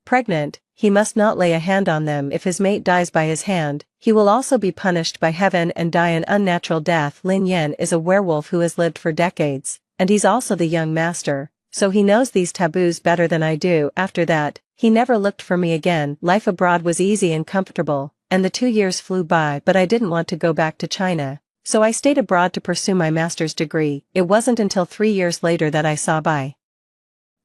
pregnant, he must not lay a hand on them. If his mate dies by his hand, he will also be punished by heaven and die an unnatural death. Lin Yan is a werewolf who has lived for decades, and he's also the young master, so he knows these taboos better than I do. After that, he never looked for me again. Life abroad was easy and comfortable, and the 2 years flew by, but I didn't want to go back to China, so I stayed abroad to pursue my master's degree. It wasn't until 3 years later that I saw Bai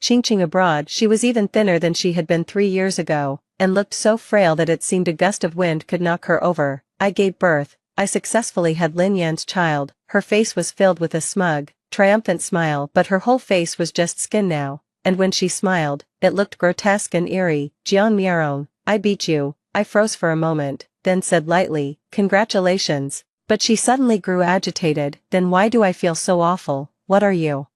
Qingqing abroad. She was even thinner than she had been 3 years ago, and looked so frail that it seemed a gust of wind could knock her over. I gave birth. I successfully had Lin Yan's child. Her face was filled with a smug, triumphant smile, but her whole face was just skin now, and when she smiled, it looked grotesque and eerie. Jiang Miarong, I beat you. I froze for a moment, then said lightly, congratulations, but she suddenly grew agitated. Then why do I feel so awful? What are you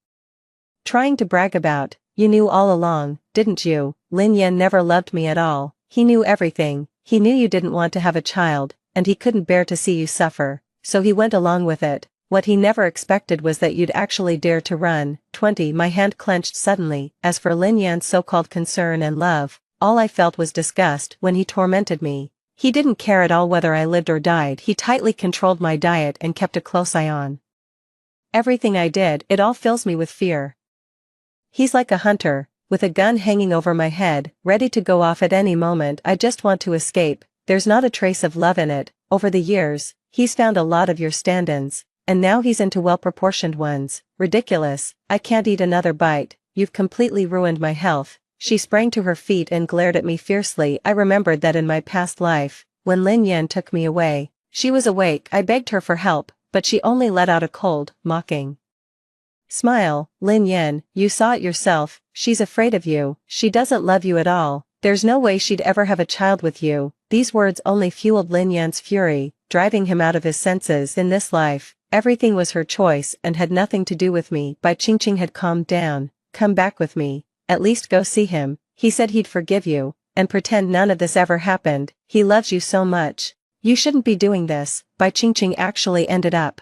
trying to brag about? You knew all along, didn't you? Lin Yan never loved me at all. He knew everything. He knew you didn't want to have a child, and he couldn't bear to see you suffer, so he went along with it. What he never expected was that you'd actually dare to run. 20. My hand clenched suddenly. As for Lin Yan's so-called concern and love, all I felt was disgust. When he tormented me, he didn't care at all whether I lived or died. He tightly controlled my diet and kept a close eye on everything I did. It all fills me with fear. He's like a hunter, with a gun hanging over my head, ready to go off at any moment. I just want to escape. There's not a trace of love in it. Over the years, he's found a lot of your stand-ins, and now he's into well-proportioned ones. Ridiculous. I can't eat another bite. You've completely ruined my health. She sprang to her feet and glared at me fiercely. I remembered that in my past life, when Lin Yan took me away, she was awake. I begged her for help, but she only let out a cold, mocking smile. Lin Yan, you saw it yourself. She's afraid of you. She doesn't love you at all. There's no way she'd ever have a child with you. These words only fueled Lin Yan's fury, driving him out of his senses. In this life, everything was her choice and had nothing to do with me. Bai Qingqing had calmed down. Come back with me. At least go see him. He said he'd forgive you, and pretend none of this ever happened. He loves you so much. You shouldn't be doing this. Bai Qingqing actually ended up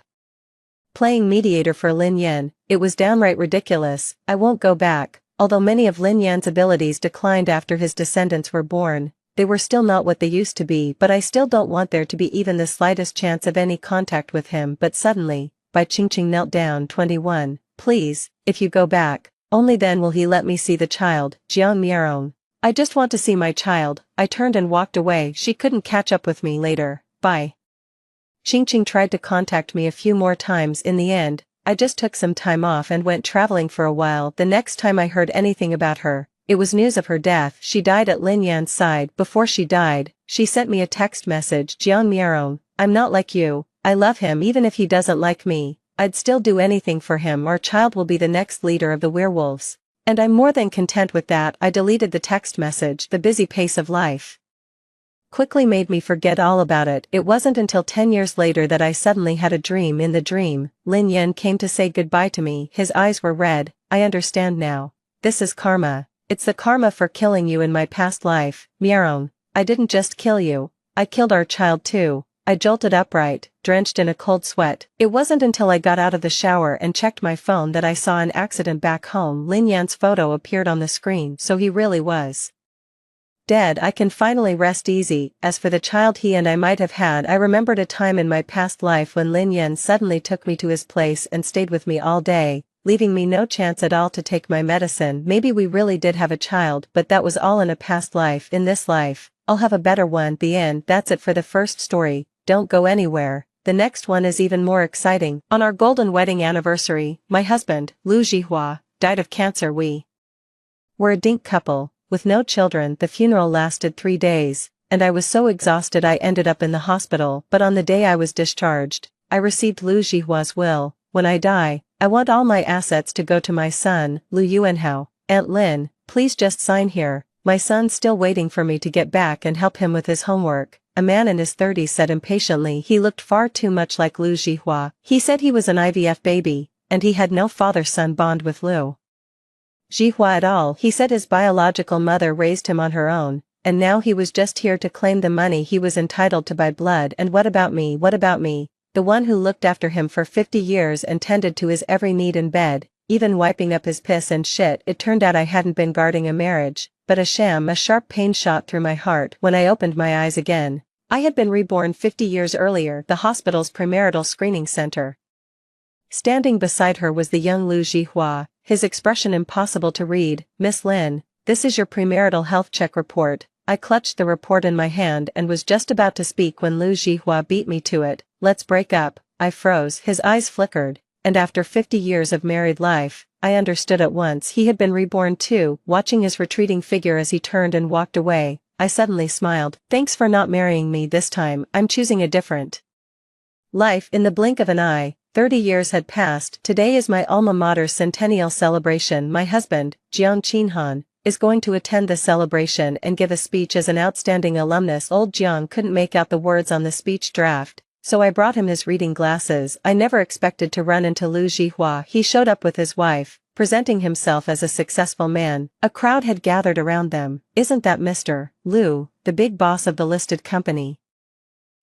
playing mediator for Lin Yan. It was downright ridiculous. I won't go back. Although many of Lin Yan's abilities declined after his descendants were born, they were still not what they used to be. But I still don't want there to be even the slightest chance of any contact with him. But suddenly, Bai Qingqing knelt down. 21. Please, if you go back, only then will he let me see the child. Jiang Miarong, I just want to see my child. I turned and walked away. She couldn't catch up with me later. Bai Qingqing tried to contact me a few more times. In the end, I just took some time off and went traveling for a while. The next time I heard anything about her, it was news of her death. She died at Lin Yan's side. Before she died, she sent me a text message. Jiang Miarong, I'm not like you. I love him. Even if he doesn't like me, I'd still do anything for him. Our child will be the next leader of the werewolves, and I'm more than content with that. I deleted the text message. The busy pace of life quickly made me forget all about it. It wasn't until 10 years later that I suddenly had a dream. In the dream, Lin Yan came to say goodbye to me. His eyes were red. I understand now. This is karma. It's the karma for killing you in my past life. Miarong, I didn't just kill you. I killed our child too. I jolted upright, drenched in a cold sweat. It wasn't until I got out of the shower and checked my phone that I saw an accident back home. Lin Yan's photo appeared on the screen, so he really was dead. I can finally rest easy. As for the child he and I might have had, I remembered a time in my past life when Lin Yan suddenly took me to his place and stayed with me all day, leaving me no chance at all to take my medicine. Maybe we really did have a child, but that was all in a past life. In this life, I'll have a better one. The end. That's it for the first story. Don't go anywhere. The next one is even more exciting. On our golden wedding anniversary, my husband, Lu Jihua, died of cancer. We were a dink couple, with no children. The funeral lasted 3 days, and I was so exhausted I ended up in the hospital. But on the day I was discharged, I received Lu Jihua's will. When I die, I want all my assets to go to my son, Lu Yuanhao. Aunt Lin, please just sign here. My son's still waiting for me to get back and help him with his homework. A man in his 30s said impatiently. He looked far too much like Lu Jihua. He said he was an IVF baby, and he had no father-son bond with Lu Jihua at all. He said his biological mother raised him on her own, and now he was just here to claim the money he was entitled to by blood. And what about me? What about me? The one who looked after him for 50 years and tended to his every need in bed, even wiping up his piss and shit. It turned out I hadn't been guarding a marriage, but a sham. A sharp pain shot through my heart when I opened my eyes again. I had been reborn 50 years earlier. The hospital's premarital screening center. Standing beside her was the young Lu Jihua, his expression impossible to read. Miss Lin, this is your premarital health check report. I clutched the report in my hand and was just about to speak when Lu Jihua beat me to it. Let's break up. I froze. His eyes flickered, and after 50 years of married life, I understood at once. He had been reborn too. Watching his retreating figure as he turned and walked away, I suddenly smiled. Thanks for not marrying me this time. I'm choosing a different life. In the blink of an eye, 30 years had passed. Today is my alma mater's centennial celebration. My husband, Jiang Qinhan, is going to attend the celebration and give a speech as an outstanding alumnus. Old Jiang couldn't make out the words on the speech draft, so I brought him his reading glasses. I never expected to run into Lu Jihua. He showed up with his wife, presenting himself as a successful man. A crowd had gathered around them. Isn't that Mr. Lu, the big boss of the listed company?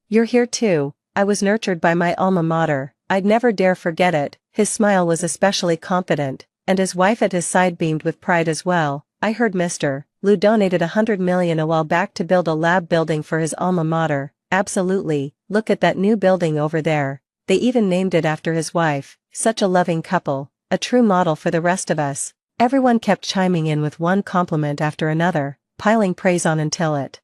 You're here too. I was nurtured by my alma mater. I'd never dare forget it. His smile was especially confident, and his wife at his side beamed with pride as well. I heard Mr. Lu donated 100 million a while back to build a lab building for his alma mater. Absolutely. Look at that new building over there. They even named it after his wife. Such a loving couple. A true model for the rest of us. Everyone kept chiming in with one compliment after another, piling praise on until it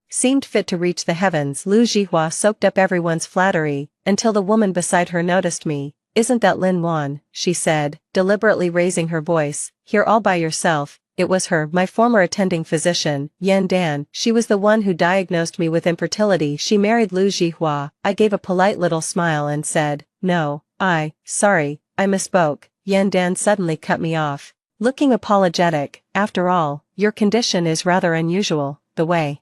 seemed fit to reach the heavens. Lu Jihua soaked up everyone's flattery, until the woman beside her noticed me. Isn't that Lin Wan? She said, deliberately raising her voice. Here all by yourself. It was her, my former attending physician, Yan Dan. She was the one who diagnosed me with infertility. She married Lu Jihua. I gave a polite little smile and said, no, sorry, I misspoke. Yan Dan suddenly cut me off, looking apologetic. After all, your condition is rather unusual. The way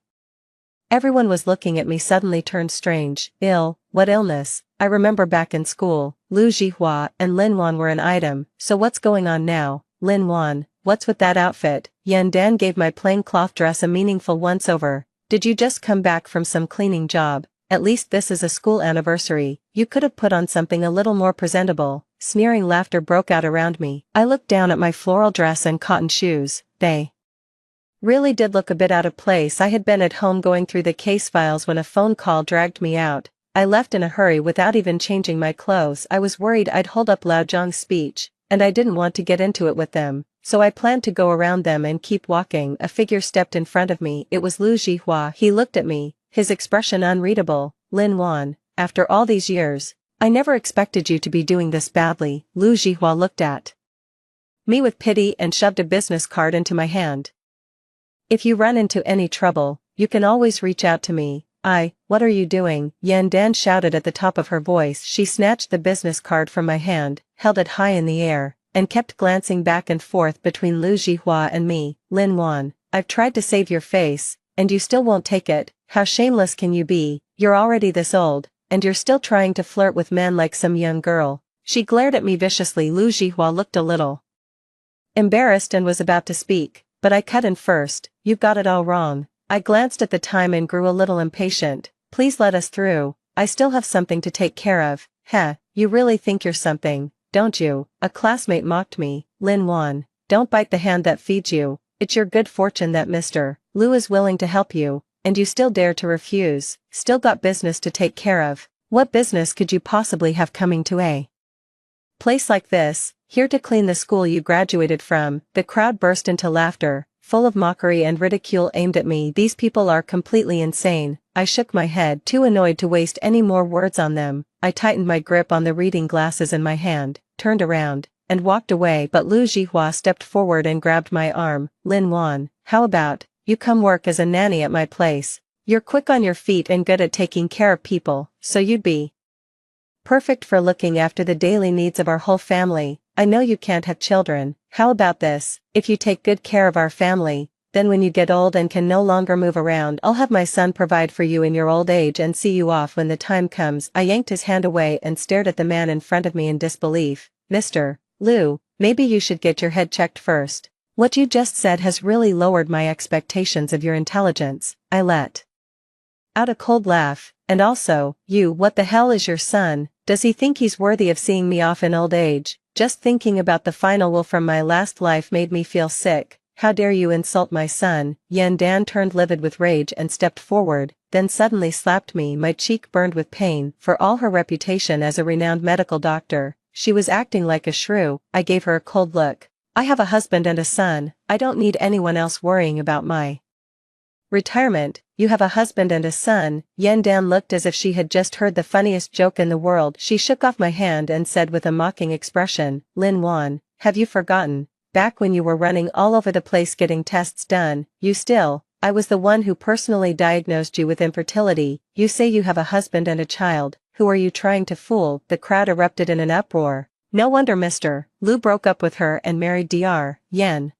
everyone was looking at me suddenly turned strange. Ill? What illness? I remember back in school, Lu Jihua and Lin Wan were an item. So what's going on now? Lin Wan, what's with that outfit? Yan Dan gave my plain cloth dress a meaningful once-over. Did you just come back from some cleaning job? At least this is a school anniversary. You could have put on something a little more presentable. Sneering laughter broke out around me. I looked down at my floral dress and cotton shoes. They really did look a bit out of place. I had been at home going through the case files when a phone call dragged me out. I left in a hurry without even changing my clothes. I was worried I'd hold up Lao Zhang's speech, and I didn't want to get into it with them, so I planned to go around them and keep walking. A figure stepped in front of me. It was Lu Jihua. He looked at me, his expression unreadable. Lin Wan, after all these years, I never expected you to be doing this badly. Lu Jihua looked at me with pity and shoved a business card into my hand. If you run into any trouble, you can always reach out to me. What are you doing? Yan Dan shouted at the top of her voice. She snatched the business card from my hand, held it high in the air, and kept glancing back and forth between Lu Jihua and me. Lin Wan, I've tried to save your face, and you still won't take it. How shameless can you be? You're already this old, and you're still trying to flirt with men like some young girl. She glared at me viciously. Lu Jihua looked a little embarrassed and was about to speak, but I cut in first. You've got it all wrong. I glanced at the time and grew a little impatient. Please let us through, I still have something to take care of. Heh, you really think you're something, don't you? A classmate mocked me. Lin Wan, don't bite the hand that feeds you, it's your good fortune that Mr. Liu is willing to help you, and you still dare to refuse, still got business to take care of. What business could you possibly have coming to a place like this, here to clean the school you graduated from? The crowd burst into laughter, full of mockery and ridicule aimed at me. These people are completely insane. I shook my head, too annoyed to waste any more words on them. I tightened my grip on the reading glasses in my hand, turned around, and walked away, but Lu Jihua stepped forward and grabbed my arm. Lin Wan, how about you come work as a nanny at my place? You're quick on your feet and good at taking care of people, so you'd be perfect for looking after the daily needs of our whole family. I know you can't have children. How about this? If you take good care of our family, then when you get old and can no longer move around, I'll have my son provide for you in your old age and see you off when the time comes. I yanked his hand away and stared at the man in front of me in disbelief. Mr. Liu, maybe you should get your head checked first. What you just said has really lowered my expectations of your intelligence. I let out a cold laugh. And also, you, what the hell is your son? Does he think he's worthy of seeing me off in old age? Just thinking about the final will from my last life made me feel sick. How dare you insult my son? Yan Dan turned livid with rage and stepped forward, then suddenly slapped me. My cheek burned with pain. For all her reputation as a renowned medical doctor, she was acting like a shrew. I gave her a cold look. I have a husband and a son. I don't need anyone else worrying about my retirement. You have a husband and a son. Yan Dan looked as if she had just heard the funniest joke in the world. She shook off my hand and said with a mocking expression, Lin Wan, have you forgotten? Back when you were running all over the place getting tests done, I was the one who personally diagnosed you with infertility. You say you have a husband and a child. Who are you trying to fool? The crowd erupted in an uproar. No wonder Mr. Liu broke up with her and married Dr. Yan.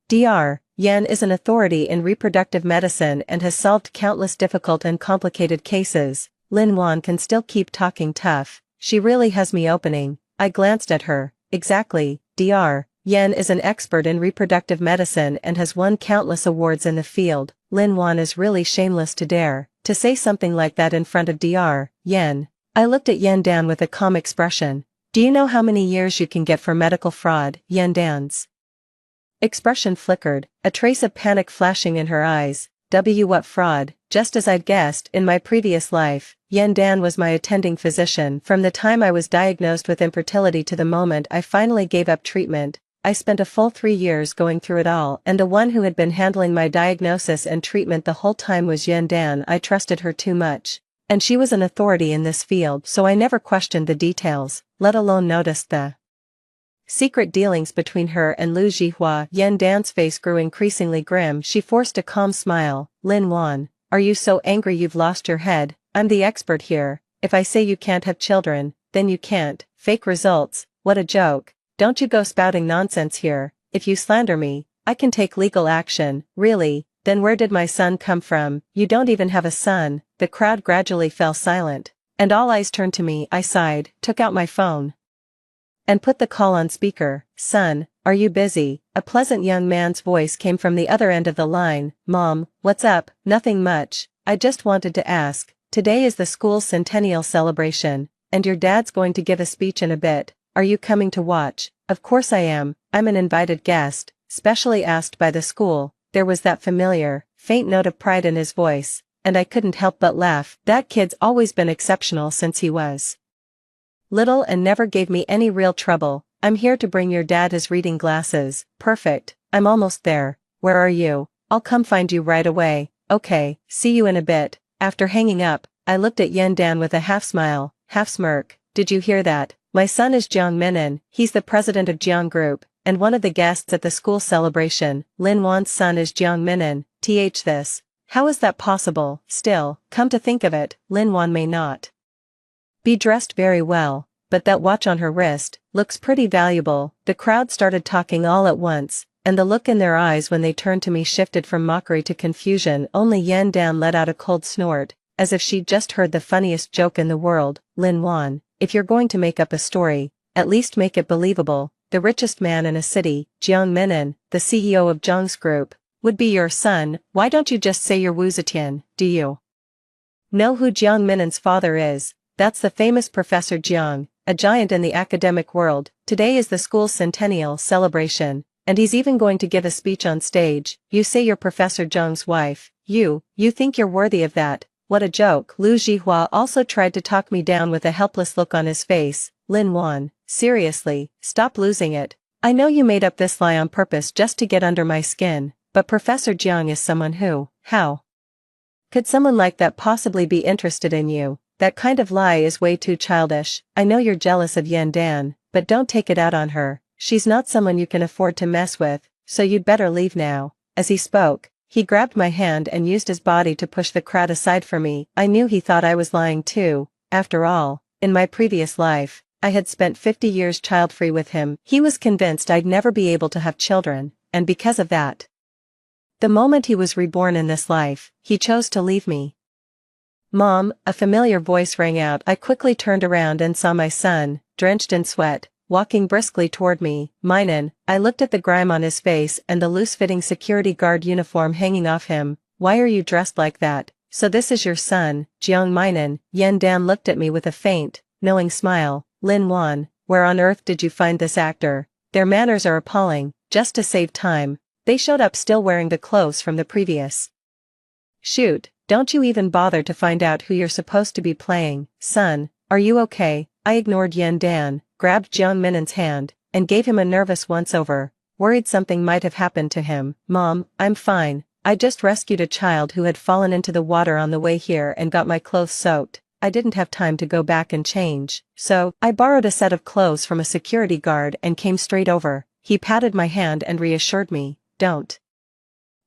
Dr. Yan is an authority in reproductive medicine and has solved countless difficult and complicated cases. Lin Wan can still keep talking tough. She really has me opening. I glanced at her. Exactly, Dr. Yan is an expert in reproductive medicine and has won countless awards in the field. Lin Wan is really shameless to dare to say something like that in front of Dr. Yan. I looked at Yan Dan with a calm expression. Do you know how many years you can get for medical fraud? Yan Dan's expression flickered, a trace of panic flashing in her eyes. What fraud? Just as I'd guessed, in my previous life, Yan Dan was my attending physician. From the time I was diagnosed with infertility to the moment I finally gave up treatment, I spent a full 3 years going through it all, and the one who had been handling my diagnosis and treatment the whole time was Yan Dan. I trusted her too much. And she was an authority in this field, so I never questioned the details, let alone noticed the secret dealings between her and Lu Jihua. Yan Dan's face grew increasingly grim. She forced a calm smile. Lin Wan, are you so angry you've lost your head? I'm the expert here. If I say you can't have children, then you can't. Fake results, what a joke. Don't you go spouting nonsense here. If you slander me, I can take legal action. Really? Then where did my son come from? You don't even have a son. The crowd gradually fell silent, and all eyes turned to me. I sighed, took out my phone, and put the call on speaker. Son, are you busy? A pleasant young man's voice came from the other end of the line. Mom, what's up? Nothing much. I just wanted to ask. Today is the school's centennial celebration, and your dad's going to give a speech in a bit. Are you coming to watch? Of course I am. I'm an invited guest, specially asked by the school. There was that familiar, faint note of pride in his voice, and I couldn't help but laugh. That kid's always been exceptional since he was little and never gave me any real trouble. I'm here to bring your dad his reading glasses. Perfect. I'm almost there. Where are you? I'll come find you right away. Okay, see you in a bit. After hanging up, I looked at Yan Dan with a half smile, half smirk. Did you hear that? My son is Jiang Minan. He's the president of Jiang Group, and one of the guests at the school celebration. Lin Wan's son is Jiang Minan. This. How is that possible? Still, come to think of it, Lin Wan may not be dressed very well, but that watch on her wrist looks pretty valuable. The crowd started talking all at once, and the look in their eyes when they turned to me shifted from mockery to confusion. Only Yan Dan let out a cold snort, as if she'd just heard the funniest joke in the world. Lin Wan, if you're going to make up a story, at least make it believable. The richest man in a city, Jiang Minan, the CEO of Jiang's group, would be your son. Why don't you just say you're Wu Zetian? Do you know who Jiang Minen's father is? That's the famous Professor Jiang, a giant in the academic world. Today is the school's centennial celebration, and he's even going to give a speech on stage. You say you're Professor Jiang's wife. You think you're worthy of that? What a joke. Lu Zhihua also tried to talk me down with a helpless look on his face. Lin Wan, seriously, stop losing it. I know you made up this lie on purpose just to get under my skin, but Professor Jiang is someone who, how could someone like that possibly be interested in you? That kind of lie is way too childish. I know you're jealous of Yan Dan, but don't take it out on her. She's not someone you can afford to mess with, so you'd better leave now. As he spoke, he grabbed my hand and used his body to push the crowd aside for me. I knew he thought I was lying too. After all, in my previous life, I had spent 50 years child-free with him. He was convinced I'd never be able to have children, and because of that, the moment he was reborn in this life, he chose to leave me. Mom, a familiar voice rang out. I quickly turned around and saw my son, drenched in sweat, walking briskly toward me. Mainland, I looked at the grime on his face and the loose-fitting security guard uniform hanging off him. Why are you dressed like that? So this is your son, Jiang Mainland. Yan Dan looked at me with a faint, knowing smile. Lin Wan, where on earth did you find this actor? Their manners are appalling. Just to save time, they showed up still wearing the clothes from the previous shoot. Don't you even bother to find out who you're supposed to be playing. Son, are you okay? I ignored Yan Dan, grabbed Jiang Minen's hand, and gave him a nervous once-over, worried something might have happened to him. Mom, I'm fine. I just rescued a child who had fallen into the water on the way here and got my clothes soaked. I didn't have time to go back and change, so I borrowed a set of clothes from a security guard and came straight over. He patted my hand and reassured me, don't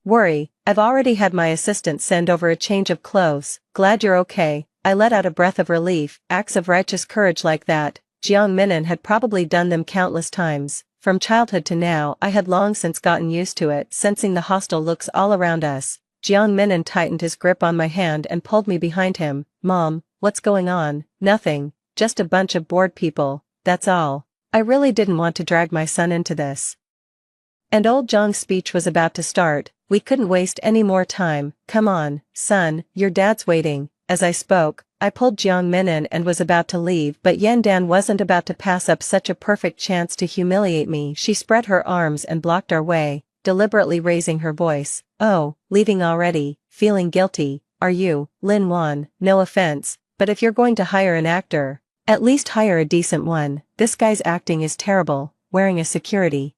worry, I've already had my assistant send over a change of clothes. Glad you're okay. I let out a breath of relief. Acts of righteous courage like that, Jiang Minen had probably done them countless times. From childhood to now I had long since gotten used to it. Sensing the hostile looks all around us, Jiang Minen tightened his grip on my hand and pulled me behind him. Mom, what's going on? Nothing, just a bunch of bored people, that's all. I really didn't want to drag my son into this. And old Zhang's speech was about to start. We couldn't waste any more time. Come on, son, your dad's waiting. As I spoke, I pulled Jiang Minen and was about to leave, but Yan Dan wasn't about to pass up such a perfect chance to humiliate me. She spread her arms and blocked our way, deliberately raising her voice. Oh, leaving already, feeling guilty, are you, Lin Wan? No offense, but if you're going to hire an actor, at least hire a decent one. This guy's acting is terrible, wearing a security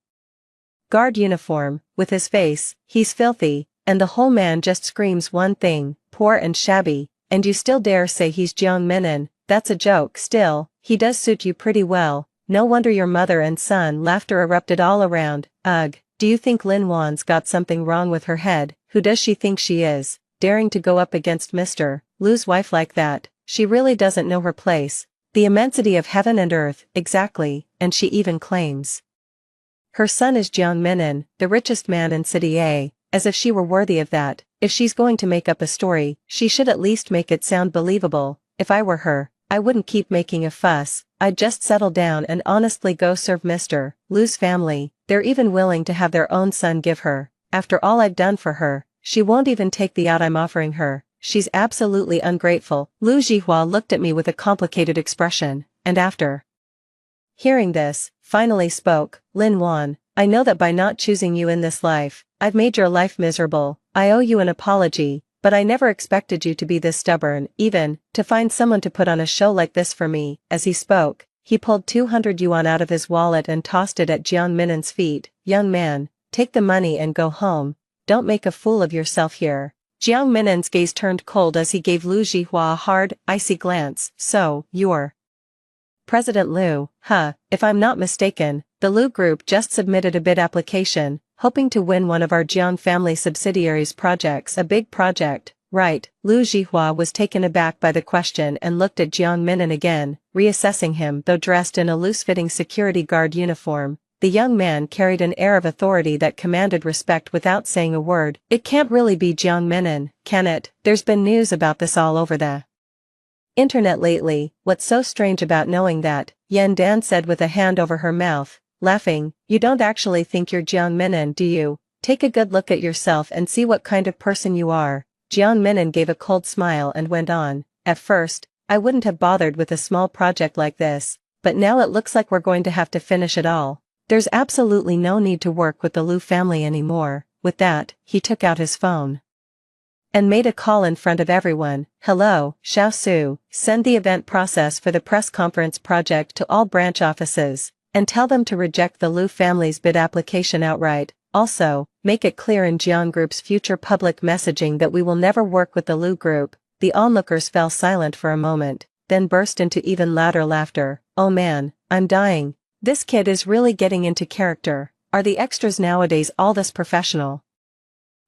guard uniform, with his face, he's filthy, and the whole man just screams one thing, poor and shabby, and you still dare say he's Jiang Minen? That's a joke. Still, he does suit you pretty well. No wonder your mother and son. Laughter erupted all around. Ugh, do you think Lin Wan's got something wrong with her head? Who does she think she is, daring to go up against Mr. Lu's wife like that? She really doesn't know her place. The immensity of heaven and earth, exactly, and she even claims her son is Jiang Minen, the richest man in City A, as if she were worthy of that. If she's going to make up a story, she should at least make it sound believable. If I were her, I wouldn't keep making a fuss. I'd just settle down and honestly go serve Mr. Lu's family. They're even willing to have their own son give her. After all I've done for her, she won't even take the out I'm offering her. She's absolutely ungrateful. Lu Zhihua looked at me with a complicated expression, and after hearing this, finally spoke. Lin Wan, I know that by not choosing you in this life, I've made your life miserable. I owe you an apology, but I never expected you to be this stubborn, even to find someone to put on a show like this for me. As he spoke, he pulled 200 yuan out of his wallet and tossed it at Jiang Minen's feet. Young man, take the money and go home. Don't make a fool of yourself here. Jiang Minen's gaze turned cold as he gave Lu Zhihua a hard, icy glance. So, you're President Lu? Huh, if I'm not mistaken, the Lu Group just submitted a bid application, hoping to win one of our Jiang family subsidiaries' projects. A big project, right? Lu Zhihua was taken aback by the question and looked at Jiang Minen again, reassessing him. Though dressed in a loose-fitting security guard uniform, the young man carried an air of authority that commanded respect without saying a word. It can't really be Jiang Minen, can it? There's been news about this all over the internet lately. What's so strange about knowing that? Yan Dan said with a hand over her mouth, laughing. You don't actually think you're Jiang Minen, do you? Take a good look at yourself and see what kind of person you are. Jiang Minnan gave a cold smile and went on. At first, I wouldn't have bothered with a small project like this, but now it looks like we're going to have to finish it all. There's absolutely no need to work with the Liu family anymore. With that, he took out his phone and made a call in front of everyone. Hello, Xiao Su, send the event process for the press conference project to all branch offices, and tell them to reject the Liu family's bid application outright. Also, make it clear in Jiang Group's future public messaging that we will never work with the Liu Group. The onlookers fell silent for a moment, then burst into even louder laughter. Oh man, I'm dying. This kid is really getting into character. Are the extras nowadays all this professional?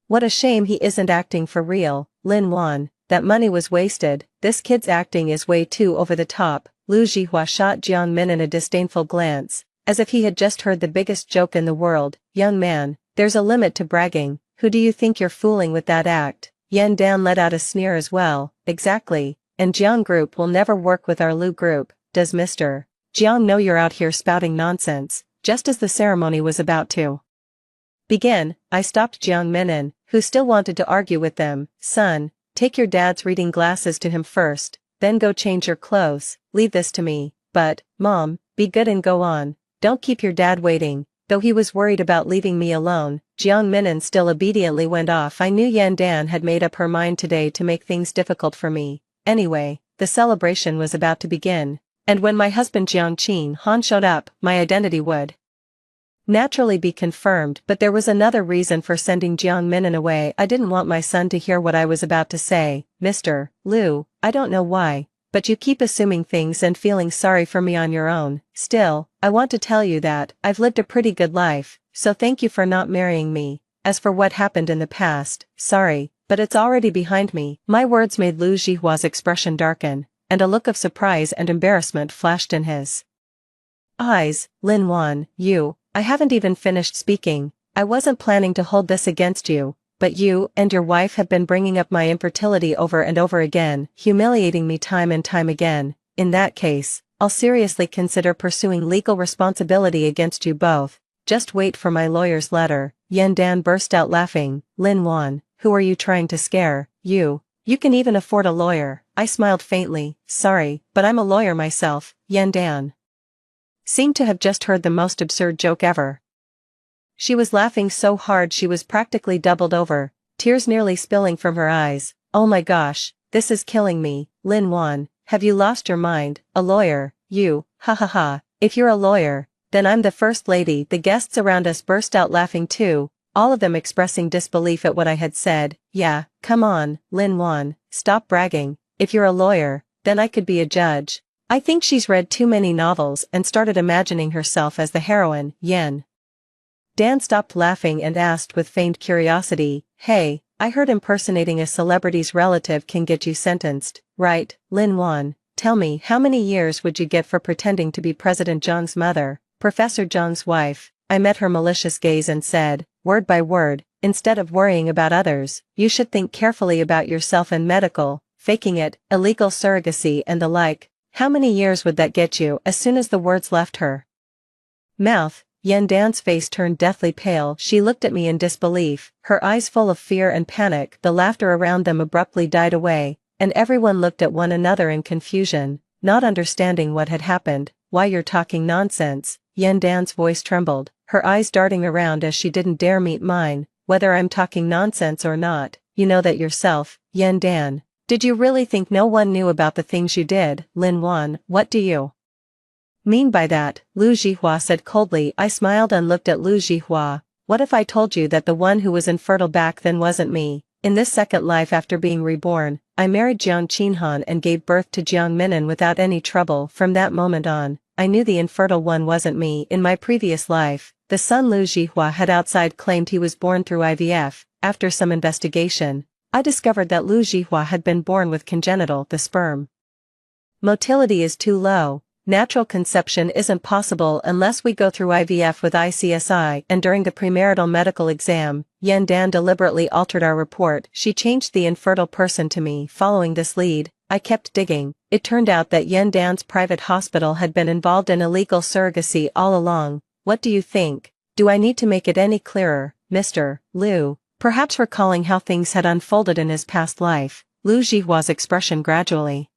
What a shame he isn't acting for real. Lin Wan, that money was wasted. This kid's acting is way too over the top. Liu Zhihua shot Jiang Minnan a disdainful glance, as if he had just heard the biggest joke in the world. Young man, there's a limit to bragging. Who do you think you're fooling with that act? Yan Dan let out a sneer as well. Exactly, and Jiang Group will never work with our Liu Group. Does Mr. Jiang know you're out here spouting nonsense? Just as the ceremony was about to begin, I stopped Jiang Minnan, who still wanted to argue with them. Son, take your dad's reading glasses to him first, then go change your clothes. Leave this to me. But, Mom, be good and go on. Don't keep your dad waiting. Though he was worried about leaving me alone, Jiang Minnan still obediently went off. I knew Yan Dan had made up her mind today to make things difficult for me. Anyway, the celebration was about to begin, and when my husband Jiang Qin Han showed up, my identity would naturally be confirmed. But there was another reason for sending Jiang Minnan away. I didn't want my son to hear what I was about to say. Mr. Liu, I don't know why, but you keep assuming things and feeling sorry for me on your own. Still, I want to tell you that I've lived a pretty good life, so thank you for not marrying me. As for what happened in the past, sorry, but it's already behind me. My words made Liu Zhihua's expression darken, and a look of surprise and embarrassment flashed in his eyes. Lin Wan, I haven't even finished speaking. I wasn't planning to hold this against you, but you and your wife have been bringing up my infertility over and over again, humiliating me time and time again. In that case, I'll seriously consider pursuing legal responsibility against you both. Just wait for my lawyer's letter. Yan Dan burst out laughing. Lin Wan, who are you trying to scare? You can even afford a lawyer. I smiled faintly. Sorry, but I'm a lawyer myself. Yan Dan seemed to have just heard the most absurd joke ever. She was laughing so hard she was practically doubled over, tears nearly spilling from her eyes. Oh my gosh, this is killing me. Lin Wan, have you lost your mind? A lawyer? You, ha ha ha. If you're a lawyer, then I'm the first lady. The guests around us burst out laughing too, all of them expressing disbelief at what I had said. Yeah, come on, Lin Wan, stop bragging. If you're a lawyer, then I could be a judge. I think she's read too many novels and started imagining herself as the heroine. Yan Dan stopped laughing and asked with feigned curiosity, hey, I heard impersonating a celebrity's relative can get you sentenced, right? Lin Wan, tell me, how many years would you get for pretending to be President Zhang's mother, Professor Zhang's wife? I met her malicious gaze and said, word by word, instead of worrying about others, you should think carefully about yourself and medical, faking it, illegal surrogacy and the like. How many years would that get you? As soon as the words left her mouth, Yan Dan's face turned deathly pale. She looked at me in disbelief, her eyes full of fear and panic. The laughter around them abruptly died away, and everyone looked at one another in confusion, not understanding what had happened. Why, you're talking nonsense. Yan Dan's voice trembled, her eyes darting around as she didn't dare meet mine. Whether I'm talking nonsense or not, you know that yourself. Yan Dan, did you really think no one knew about the things you did? Lin Wan, what do you mean by that? Liu Zhihua said coldly. I smiled and looked at Liu Zhihua. What if I told you that the one who was infertile back then wasn't me? In this second life after being reborn, I married Jiang Qinhan and gave birth to Jiang Minnan without any trouble. From that moment on, I knew the infertile one wasn't me. In my previous life, the son Liu Zhihua had outside claimed he was born through IVF. After some investigation, I discovered that Liu Zhihua had been born with congenital. The sperm motility is too low. Natural conception isn't possible unless we go through IVF with ICSI. And during the premarital medical exam, Yan Dan deliberately altered our report. She changed the infertile person to me. Following this lead, I kept digging. It turned out that Yan Dan's private hospital had been involved in illegal surrogacy all along. What do you think? Do I need to make it any clearer, Mr. Liu? Perhaps recalling how things had unfolded in his past life, Lu Jihua's expression gradually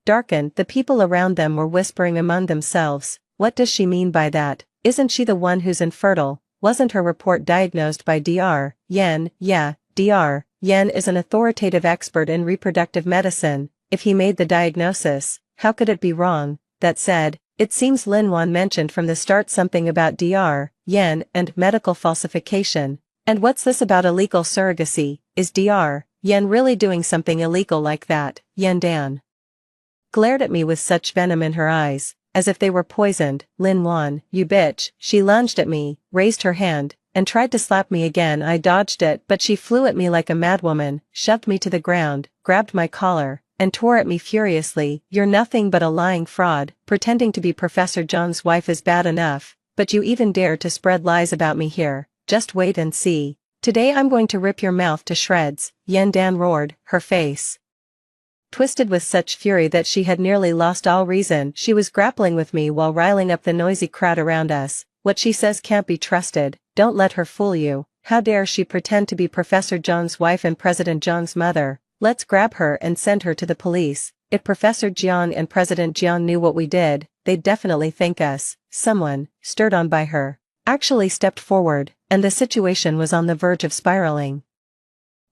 darkened. The people around them were whispering among themselves, what does she mean by that? Isn't she the one who's infertile? Wasn't her report diagnosed by Dr. Yen? Yeah, Dr. Yen is an authoritative expert in reproductive medicine. If he made the diagnosis, how could it be wrong? That said, it seems Lin Wan mentioned from the start something about Dr. Yen and medical falsification. And what's this about illegal surrogacy? Is Dr. Yen really doing something illegal like that? Yan Dan glared at me with such venom in her eyes, as if they were poisoned. Lin Wan, you bitch. She lunged at me, raised her hand, and tried to slap me again. I dodged it, but she flew at me like a madwoman, shoved me to the ground, grabbed my collar, and tore at me furiously. You're nothing but a lying fraud. Pretending to be Professor Zhang's wife is bad enough, but you even dare to spread lies about me here. Just wait and see. Today I'm going to rip your mouth to shreds. Yan Dan roared, her face twisted with such fury that she had nearly lost all reason. She was grappling with me while riling up the noisy crowd around us. What she says can't be trusted. Don't let her fool you. How dare she pretend to be Professor Zhang's wife and President Zhang's mother? Let's grab her and send her to the police. If Professor Jiang and President Jiang knew what we did, they'd definitely thank us. Someone, stirred on by her, actually stepped forward, and the situation was on the verge of spiraling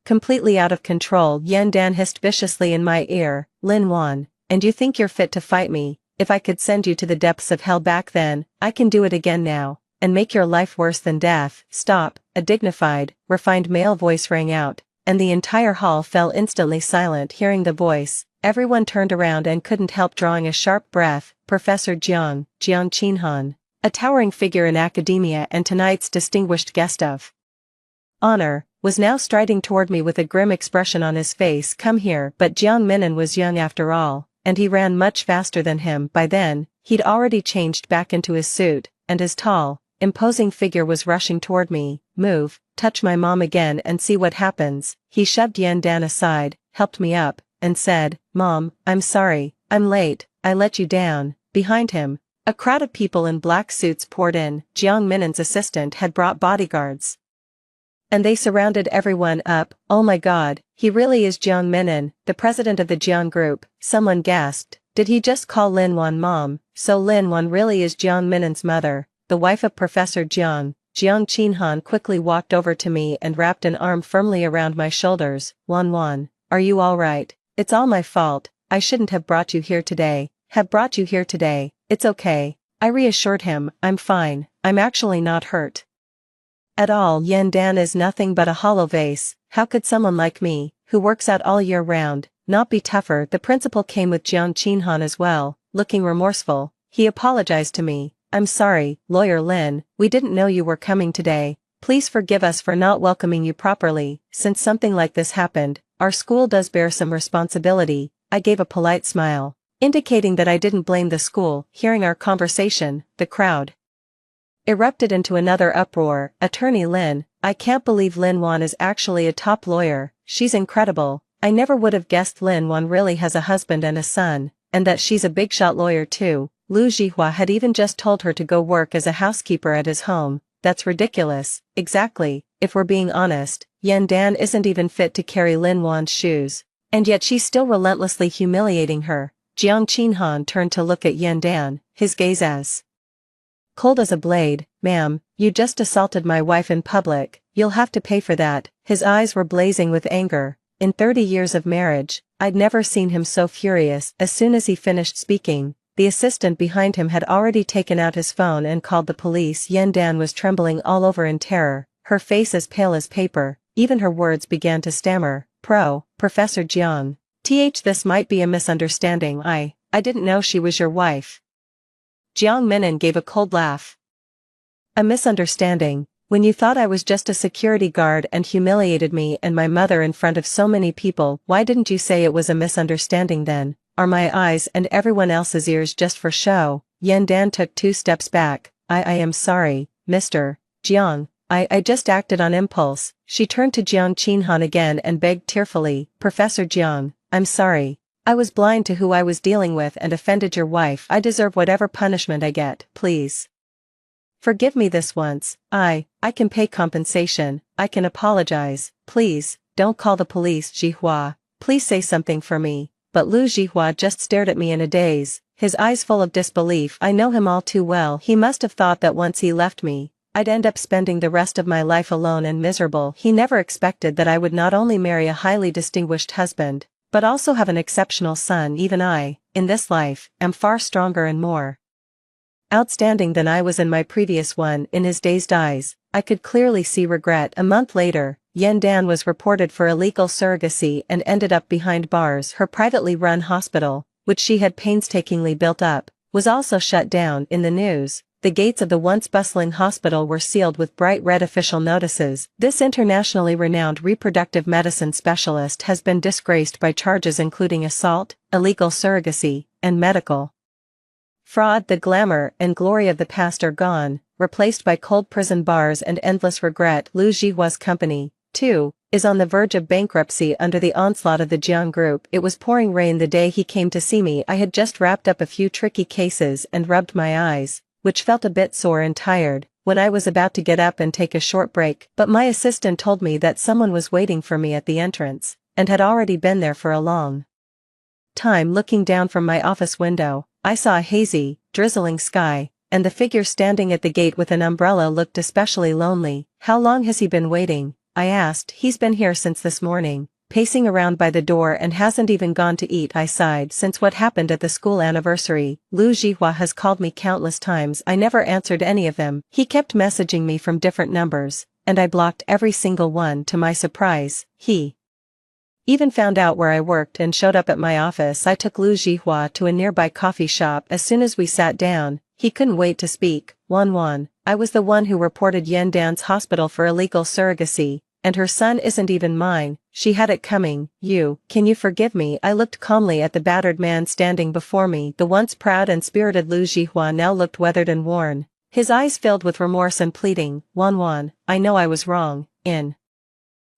completely out of control. Yan Dan hissed viciously in my ear, Lin Wan, and you think you're fit to fight me? If I could send you to the depths of hell back then, I can do it again now, and make your life worse than death. Stop. A dignified, refined male voice rang out, and the entire hall fell instantly silent. Hearing the voice, everyone turned around and couldn't help drawing a sharp breath. Professor Jiang Qinhan, a towering figure in academia and tonight's distinguished guest of honor, was now striding toward me with a grim expression on his face. Come here. But Jiang Minan was young after all, and he ran much faster than him. By then, he'd already changed back into his suit, and his tall, imposing figure was rushing toward me. Move, touch my mom again and see what happens. He shoved Yan Dan aside, helped me up, and said, Mom, I'm sorry, I'm late, I let you down. Behind him, a crowd of people in black suits poured in. Jiang Minan's assistant had brought bodyguards, and they surrounded everyone up. Oh my god, he really is Jiang Minan, the president of the Jiang group. Someone gasped. Did he just call Lin Wan mom? So Lin Wan really is Jiang Minan's mother, the wife of Professor Jiang. Jiang Qinhan quickly walked over to me and wrapped an arm firmly around my shoulders. Wan, are you alright? It's all my fault. I shouldn't have brought you here today. It's okay. I reassured him. I'm fine. I'm actually not hurt at all. Yan Dan is nothing but a hollow vase. How could someone like me, who works out all year round, not be tougher? The principal came with Jiang Qinhan as well, looking remorseful. He apologized to me. I'm sorry, Lawyer Lin, we didn't know you were coming today. Please forgive us for not welcoming you properly. Since something like this happened, our school does bear some responsibility. I gave a polite smile, indicating that I didn't blame the school. Hearing our conversation, the crowd erupted into another uproar. Attorney Lin, I can't believe Lin Wan is actually a top lawyer. She's incredible. I never would have guessed Lin Wan really has a husband and a son, and that she's a big shot lawyer too. Lu Jihua had even just told her to go work as a housekeeper at his home. That's ridiculous. Exactly. If we're being honest, Yan Dan isn't even fit to carry Lin Wan's shoes, and yet she's still relentlessly humiliating her. Jiang Qinhan turned to look at Yan Dan, his gaze as cold as a blade. Ma'am, you just assaulted my wife in public. You'll have to pay for that. His eyes were blazing with anger. In 30 years of marriage, I'd never seen him so furious. As soon as he finished speaking, the assistant behind him had already taken out his phone and called the police. Yan Dan was trembling all over in terror, her face as pale as paper. Even her words began to stammer. Professor Jiang. This might be a misunderstanding. I didn't know she was your wife. Jiang Minan gave a cold laugh. A misunderstanding? When you thought I was just a security guard and humiliated me and my mother in front of so many people, why didn't you say it was a misunderstanding then? Are my eyes and everyone else's ears just for show? Yan Dan took 2 steps back. I am sorry, Mr. Jiang. I just acted on impulse. She turned to Jiang Qinhan again and begged tearfully, Professor Jiang, I'm sorry. I was blind to who I was dealing with and offended your wife. I deserve whatever punishment I get, please Forgive me this once. I can pay compensation. I can apologize. Please, don't call the police, Jihua. Please say something for me. But Lu Jihua just stared at me in a daze, his eyes full of disbelief. I know him all too well. He must have thought that once he left me, I'd end up spending the rest of my life alone and miserable. He never expected that I would not only marry a highly distinguished husband, but also have an exceptional son. Even I, in this life, am far stronger and more outstanding than I was in my previous one. In his dazed eyes, I could clearly see regret. A month later, Yan Dan was reported for illegal surrogacy and ended up behind bars. Her privately run hospital, which she had painstakingly built up, was also shut down. In the news, the gates of the once bustling hospital were sealed with bright red official notices. This internationally renowned reproductive medicine specialist has been disgraced by charges including assault, illegal surrogacy, and medical fraud. The glamour and glory of the past are gone, replaced by cold prison bars and endless regret. Lu Jihua's company, too, is on the verge of bankruptcy under the onslaught of the Jiang Group. It was pouring rain the day he came to see me. I had just wrapped up a few tricky cases and rubbed my eyes, which felt a bit sore and tired, when I was about to get up and take a short break. But my assistant told me that someone was waiting for me at the entrance, and had already been there for a long time. Looking down from my office window, I saw a hazy, drizzling sky, and the figure standing at the gate with an umbrella looked especially lonely. How long has he been waiting? I asked. He's been here since this morning, pacing around by the door, and hasn't even gone to eat. I sighed. Since what happened at the school anniversary, Lu Jihua has called me countless times. I never answered any of them. He kept messaging me from different numbers, and I blocked every single one. To my surprise, he even found out where I worked and showed up at my office. I took Lu Jihua to a nearby coffee shop. As soon as we sat down, he couldn't wait to speak. Wan, I was the one who reported Yan Dan's hospital for illegal surrogacy, and her son isn't even mine. She had it coming. Can you forgive me? I looked calmly at the battered man standing before me. The once proud and spirited Lu Jihua now looked weathered and worn, his eyes filled with remorse and pleading. Wan, I know I was wrong. In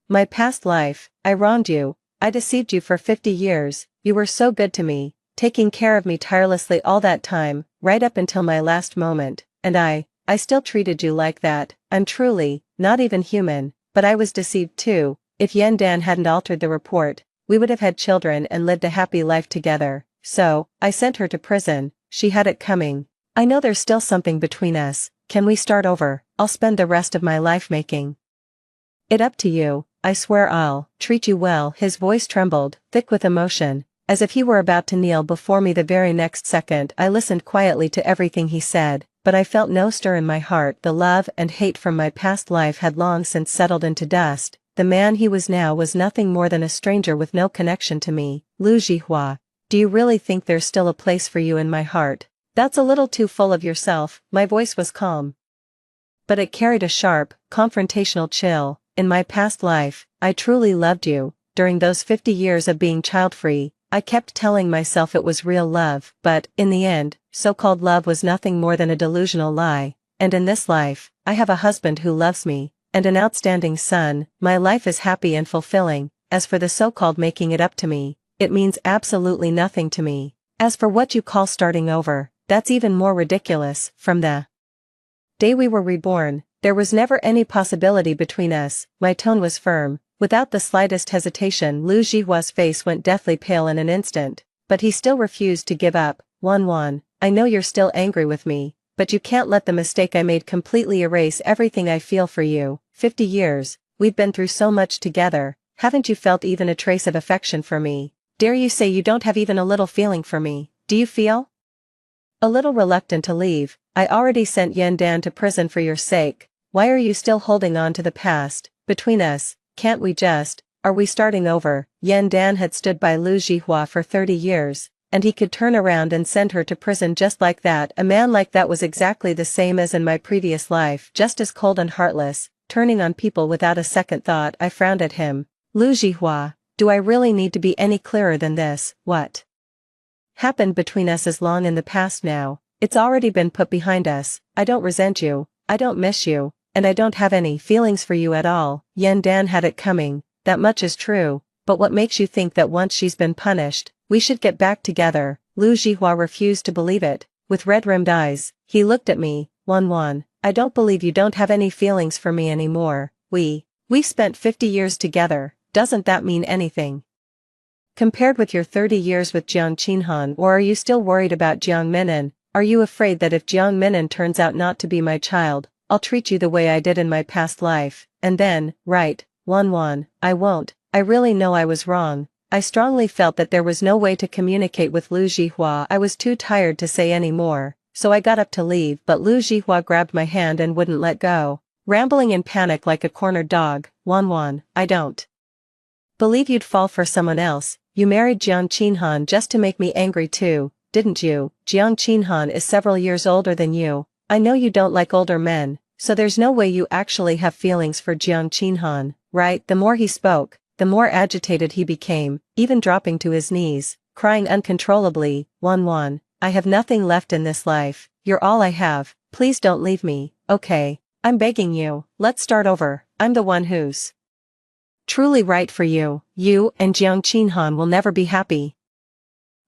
my past life, I wronged you. I deceived you for 50 years. You were so good to me, taking care of me tirelessly all that time, right up until my last moment, and I still treated you like that. I'm truly not even human, but I was deceived too. If Yan Dan hadn't altered the report, we would have had children and lived a happy life together. So, I sent her to prison. She had it coming. I know there's still something between us. Can we start over? I'll spend the rest of my life making it up to you. I swear I'll treat you well. His voice trembled, thick with emotion, as if he were about to kneel before me the very next second. I listened quietly to everything he said, but I felt no stir in my heart. The love and hate from my past life had long since settled into dust. The man he was now was nothing more than a stranger with no connection to me. Lu Jihua, do you really think there's still a place for you in my heart? That's a little too full of yourself. My voice was calm, but it carried a sharp, confrontational chill. In my past life, I truly loved you. During those 50 years of being child-free, I kept telling myself it was real love, but, in the end, so-called love was nothing more than a delusional lie. And in this life, I have a husband who loves me, and an outstanding son. My life is happy and fulfilling. As for the so-called making it up to me, it means absolutely nothing to me. As for what you call starting over, that's even more ridiculous. From the day we were reborn, there was never any possibility between us. My tone was firm. Without the slightest hesitation, Lu Jihua's face went deathly pale in an instant, but he still refused to give up. Wan, I know you're still angry with me, but you can't let the mistake I made completely erase everything I feel for you. 50 years, we've been through so much together. Haven't you felt even a trace of affection for me? Dare you say you don't have even a little feeling for me? Do you feel a little reluctant to leave? I already sent Yan Dan to prison for your sake. Why are you still holding on to the past? Between us, can't we just, are we starting over? Yan Dan had stood by Lu Jihua for 30 years, and he could turn around and send her to prison just like that. A man like that was exactly the same as in my previous life, just as cold and heartless, turning on people without a second thought. I frowned at him. Lu Jihua, do I really need to be any clearer than this? What happened between us is long in the past now. It's already been put behind us. I don't resent you. I don't miss you. And I don't have any feelings for you at all. Yan Dan had it coming, that much is true, but what makes you think that once she's been punished, we should get back together? Lu Jihua refused to believe it. With red-rimmed eyes, he looked at me. Wan, I don't believe you don't have any feelings for me anymore. We spent 50 years together, doesn't that mean anything? Compared with your 30 years with Jiang Qinhan, or are you still worried about Jiang Minan? Are you afraid that if Jiang Minan turns out not to be my child, I'll treat you the way I did in my past life, and then, right, Wan, I won't. I really know I was wrong. I strongly felt that there was no way to communicate with Lu Jihua. I was too tired to say any more, so I got up to leave, but Lu Jihua grabbed my hand and wouldn't let go, rambling in panic like a cornered dog. Wan, I don't believe you'd fall for someone else. You married Jiang Qinhan just to make me angry too, didn't you? Jiang Qinhan is several years older than you. I know you don't like older men, so there's no way you actually have feelings for Jiang Qinhan, right? The more he spoke, the more agitated he became, even dropping to his knees, crying uncontrollably. Wan, I have nothing left in this life. You're all I have. Please don't leave me, okay? I'm begging you, let's start over. I'm the one who's truly right for you. You and Jiang Qinhan will never be happy.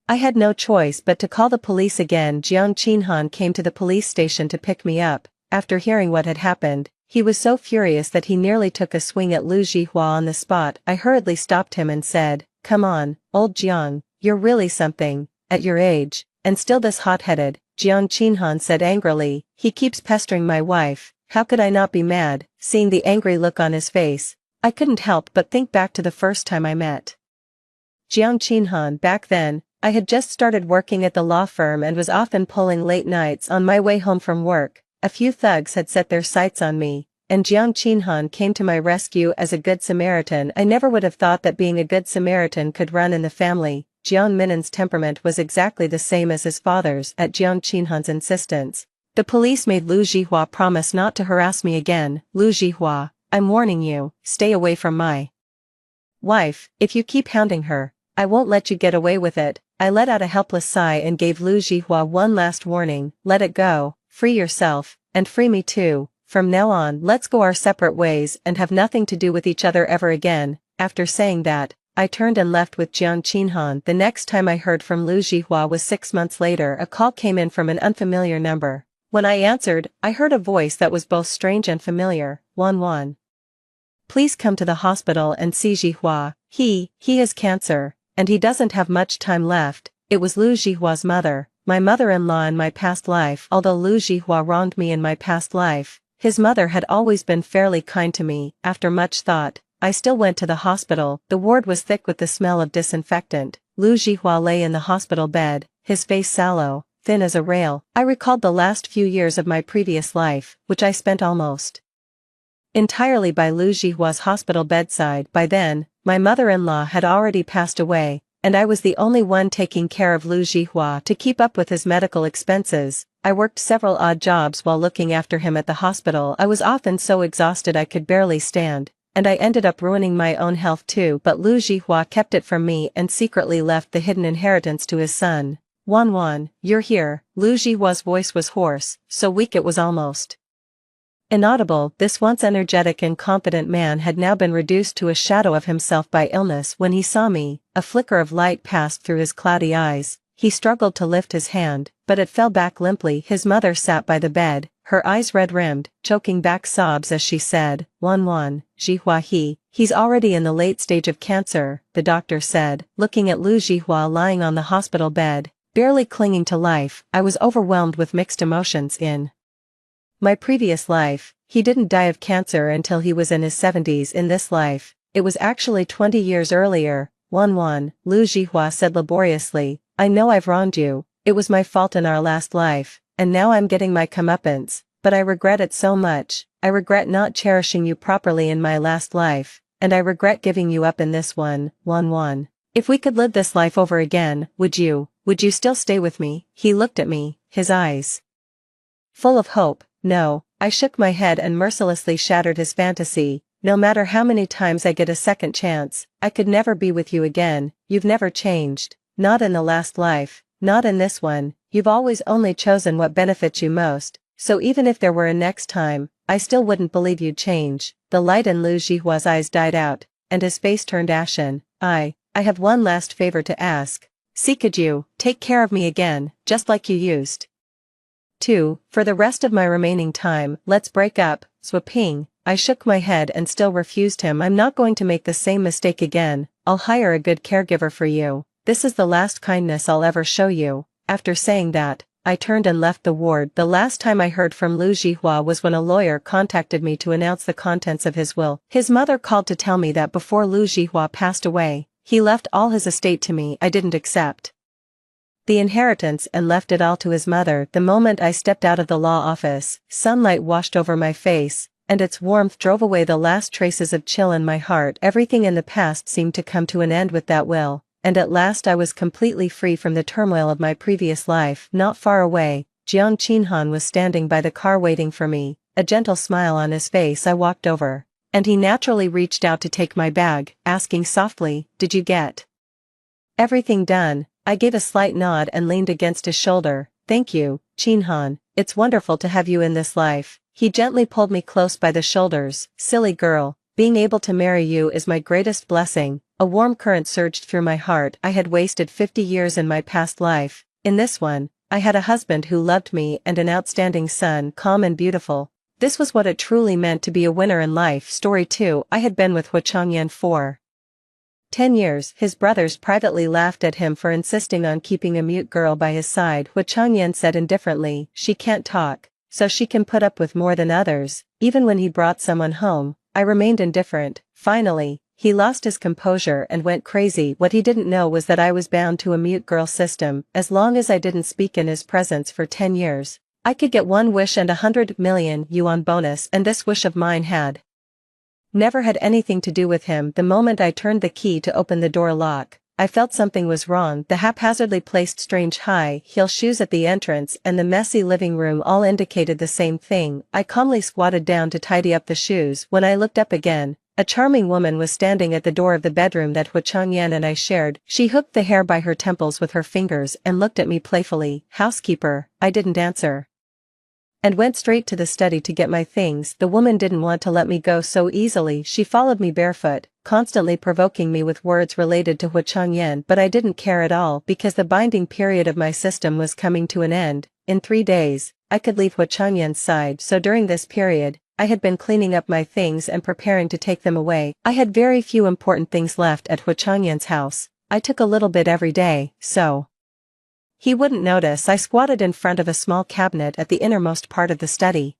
I had no choice but to call the police again. Jiang Qinhan came to the police station to pick me up. After hearing what had happened, he was so furious that he nearly took a swing at Lu Jihua on the spot. I hurriedly stopped him and said, "Come on, old Jiang, you're really something, at your age, and still this hot-headed." Jiang Qinhan said angrily, "He keeps pestering my wife. How could I not be mad?" Seeing the angry look on his face, I couldn't help but think back to the first time I met Jiang Qinhan. Back then, I had just started working at the law firm and was often pulling late nights. On my way home from work, a few thugs had set their sights on me, and Jiang Qinhan came to my rescue as a good Samaritan. I never would have thought that being a good Samaritan could run in the family. Jiang Minan's temperament was exactly the same as his father's. At Jiang Qinhan's insistence, the police made Lu Jihua promise not to harass me again. Lu Jihua, I'm warning you, stay away from my wife. If you keep hounding her, I won't let you get away with it. I let out a helpless sigh and gave Lu Jihua one last warning. Let it go, free yourself, and free me too. From now on, let's go our separate ways and have nothing to do with each other ever again. After saying that, I turned and left with Jiang Qinhan. The next time I heard from Lu Jihua was 6 months later. A call came in from an unfamiliar number. When I answered, I heard a voice that was both strange and familiar. Wan. Please come to the hospital and see Jihua. He has cancer, and he doesn't have much time left. It was Lu Jihua's mother, my mother-in-law in my past life. Although Lu Jihua wronged me in my past life, his mother had always been fairly kind to me. After much thought, I still went to the hospital. The ward was thick with the smell of disinfectant. Lu Jihua lay in the hospital bed, his face sallow, thin as a rail. I recalled the last few years of my previous life, which I spent almost entirely by Lu Jihua's hospital bedside. By then, my mother-in-law had already passed away, and I was the only one taking care of Lu Jihua. To keep up with his medical expenses, I worked several odd jobs while looking after him at the hospital. I was often so exhausted I could barely stand, and I ended up ruining my own health too. But Lu Jihua kept it from me and secretly left the hidden inheritance to his son. Wan, you're here. Lu Jihua's voice was hoarse, so weak it was almost inaudible. This once energetic and confident man had now been reduced to a shadow of himself by illness. When he saw me, a flicker of light passed through his cloudy eyes. He struggled to lift his hand, but it fell back limply. His mother sat by the bed, her eyes red-rimmed, choking back sobs as she said, Wan, Jihua he's already in the late stage of cancer, the doctor said. Looking at Lu Jihua lying on the hospital bed, barely clinging to life, I was overwhelmed with mixed emotions. In my previous life, he didn't die of cancer until he was in his 70s. In this life, it was actually 20 years earlier. Wan, Lu Jihua said laboriously, I know I've wronged you. It was my fault in our last life, and now I'm getting my comeuppance, but I regret it so much. I regret not cherishing you properly in my last life, and I regret giving you up in this one. Wan, if we could live this life over again, would you still stay with me? He looked at me, his eyes full of hope. No, I shook my head and mercilessly shattered his fantasy. No matter how many times I get a second chance, I could never be with you again. You've never changed. Not in the last life, not in this one. You've always only chosen what benefits you most, so even if there were a next time, I still wouldn't believe you'd change. The light in Lu Jihua's eyes died out, and his face turned ashen. I have one last favor to ask. Could you take care of me again, just like you used 2. For the rest of my remaining time, let's break up, swapping. I shook my head and still refused him. I'm not going to make the same mistake again. I'll hire a good caregiver for you. This is the last kindness I'll ever show you. After saying that, I turned and left the ward. The last time I heard from Lu Jihua was when a lawyer contacted me to announce the contents of his will. His mother called to tell me that before Lu Jihua passed away, he left all his estate to me. I didn't accept the inheritance and left it all to his mother. The moment I stepped out of the law office, sunlight washed over my face, and its warmth drove away the last traces of chill in my heart. Everything in the past seemed to come to an end with that will, and at last I was completely free from the turmoil of my previous life. Not far away, Jiang Qinhan was standing by the car waiting for me, a gentle smile on his face. I walked over, and he naturally reached out to take my bag, asking softly, "Did you get everything done?" I gave a slight nod and leaned against his shoulder. "Thank you, Qinhan. It's wonderful to have you in this life." He gently pulled me close by the shoulders. "Silly girl, being able to marry you is my greatest blessing." A warm current surged through my heart. I had wasted 50 years in my past life. In this one, I had a husband who loved me and an outstanding son, calm and beautiful. This was what it truly meant to be a winner in life. Story 2. I had been with Hu Changyan for 10 years. His brothers privately laughed at him for insisting on keeping a mute girl by his side. Hu Changyan said indifferently, "She can't talk, so she can put up with more than others." Even when he brought someone home, I remained indifferent. Finally, he lost his composure and went crazy. What he didn't know was that I was bound to a mute girl system. As long as I didn't speak in his presence for 10 years, I could get one wish and 100 million yuan bonus, and this wish of mine had never had anything to do with him. The moment I turned the key to open the door lock, I felt something was wrong. The haphazardly placed strange high-heel shoes at the entrance and the messy living room all indicated the same thing. I calmly squatted down to tidy up the shoes. When I looked up again, a charming woman was standing at the door of the bedroom that Hu Changyan and I shared. She hooked the hair by her temples with her fingers and looked at me playfully. "Housekeeper." I didn't answer, and went straight to the study to get my things. The woman didn't want to let me go so easily. She followed me barefoot, constantly provoking me with words related to Hu Changyan, but I didn't care at all because the binding period of my system was coming to an end. In 3 days, I could leave Hu Changyan's side, so during this period, I had been cleaning up my things and preparing to take them away. I had very few important things left at Hu Changyan's house. I took a little bit every day, so he wouldn't notice. I squatted in front of a small cabinet at the innermost part of the study,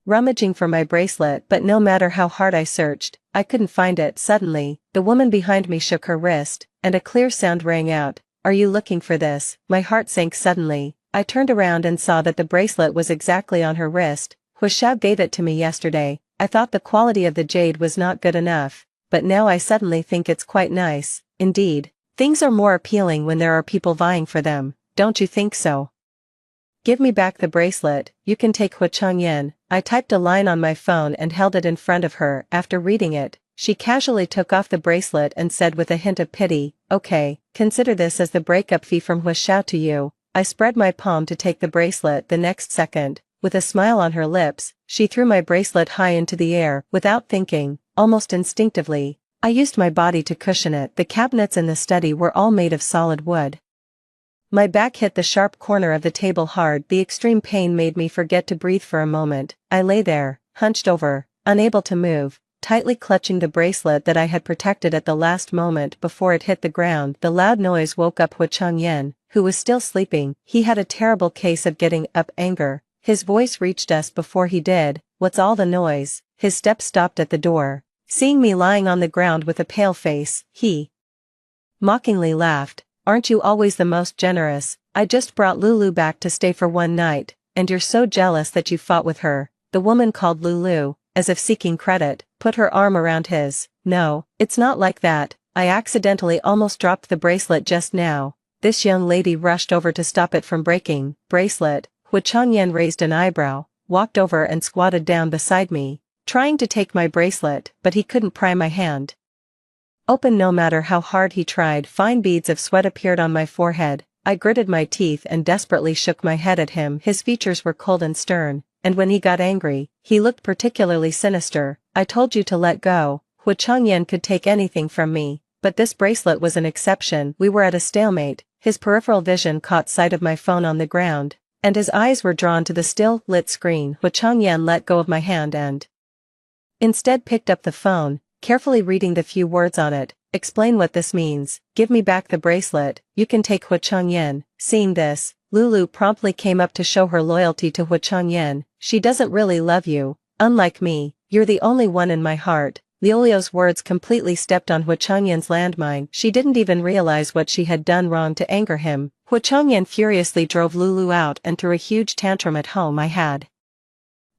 rummaging for my bracelet, but no matter how hard I searched, I couldn't find it. Suddenly, the woman behind me shook her wrist, and a clear sound rang out. "Are you looking for this?" My heart sank suddenly. I turned around and saw that the bracelet was exactly on her wrist. Hu Shao gave it to me yesterday. I thought the quality of the jade was not good enough, but now I suddenly think it's quite nice. Indeed, things are more appealing when there are people vying for them, don't you think so? "Give me back the bracelet, you can take Hu Changyan." I typed a line on my phone and held it in front of her. After reading it, she casually took off the bracelet and said with a hint of pity, "Okay, consider this as the breakup fee from Hu Shao to you." I spread my palm to take the bracelet. The next second, with a smile on her lips, she threw my bracelet high into the air. Without thinking, almost instinctively, I used my body to cushion it. The cabinets in the study were all made of solid wood. My back hit the sharp corner of the table hard. The extreme pain made me forget to breathe for a moment. I lay there, hunched over, unable to move, tightly clutching the bracelet that I had protected at the last moment before it hit the ground. The loud noise woke up Hu Changyan, who was still sleeping. He had a terrible case of getting up anger. His voice reached us before he did. "What's all the noise?" His steps stopped at the door. Seeing me lying on the ground with a pale face, he mockingly laughed. "Aren't you always the most generous? I just brought Lulu back to stay for one night, and you're so jealous that you fought with her." The woman called Lulu, as if seeking credit, put her arm around his. "No, it's not like that. I accidentally almost dropped the bracelet just now." This young lady rushed over to stop it from breaking. "Bracelet?" Hu Changyan raised an eyebrow, walked over and squatted down beside me, trying to take my bracelet, but he couldn't pry my hand open no matter how hard he tried. Fine beads of sweat appeared on my forehead. I gritted my teeth and desperately shook my head at him. His features were cold and stern, and when he got angry, he looked particularly sinister. "I told you to let go." Hu Changyan could take anything from me, but this bracelet was an exception. We were at a stalemate. His peripheral vision caught sight of my phone on the ground, and his eyes were drawn to the still lit screen. Hu Changyan let go of my hand and instead picked up the phone, carefully reading the few words on it. Explain what this means. Give me back the bracelet. You can take Hu Changyan. Seeing this, Lulu promptly came up to show her loyalty to Hu Changyan. She doesn't really love you. Unlike me, you're the only one in my heart. Liolio's words completely stepped on Hu Changyan's landmine. She didn't even realize what she had done wrong to anger him. Hu Changyan furiously drove Lulu out and threw a huge tantrum at home. I had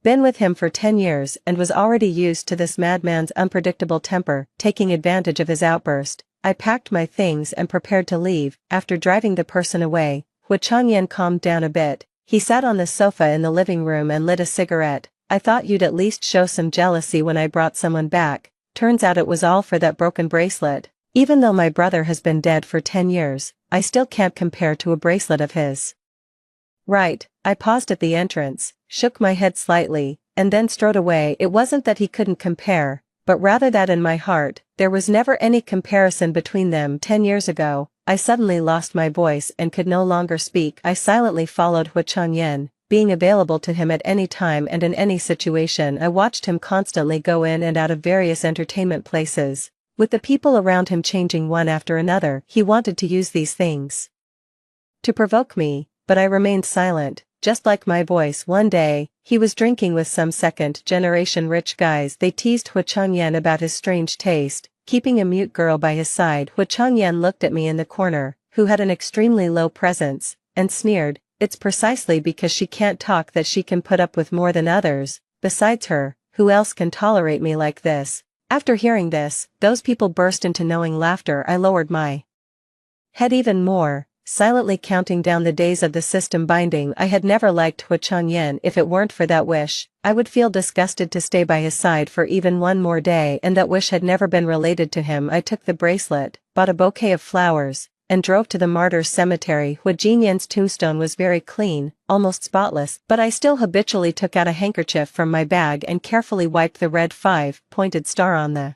been with him for 10 years and was already used to this madman's unpredictable temper. Taking advantage of his outburst, I packed my things and prepared to leave. After driving the person away, Hu Changyan calmed down a bit. He sat on the sofa in the living room and lit a cigarette. I thought you'd at least show some jealousy when I brought someone back. Turns out it was all for that broken bracelet. Even though my brother has been dead for 10 years, I still can't compare to a bracelet of his. Right, I paused at the entrance, shook my head slightly, and then strode away. It wasn't that he couldn't compare, but rather that in my heart, there was never any comparison between them. 10 years ago, I suddenly lost my voice and could no longer speak. I silently followed Hu Changyan, being available to him at any time and in any situation. I watched him constantly go in and out of various entertainment places, with the people around him changing one after another. He wanted to use these things to provoke me, but I remained silent. Just like my voice. One day, he was drinking with some second-generation rich guys. They teased Hu Changyan about his strange taste, keeping a mute girl by his side. Hu Changyan looked at me in the corner, who had an extremely low presence, and sneered, "It's precisely because she can't talk that she can put up with more than others. Besides her, who else can tolerate me like this?" After hearing this, those people burst into knowing laughter. I lowered my head even more, silently counting down the days of the system binding. I had never liked Hu Changyan. If it weren't for that wish, I would feel disgusted to stay by his side for even one more day, and that wish had never been related to him. I took the bracelet, bought a bouquet of flowers, and drove to the martyrs' cemetery. Hu Changyan's tombstone was very clean, almost spotless, but I still habitually took out a handkerchief from my bag and carefully wiped the red 5-pointed star on the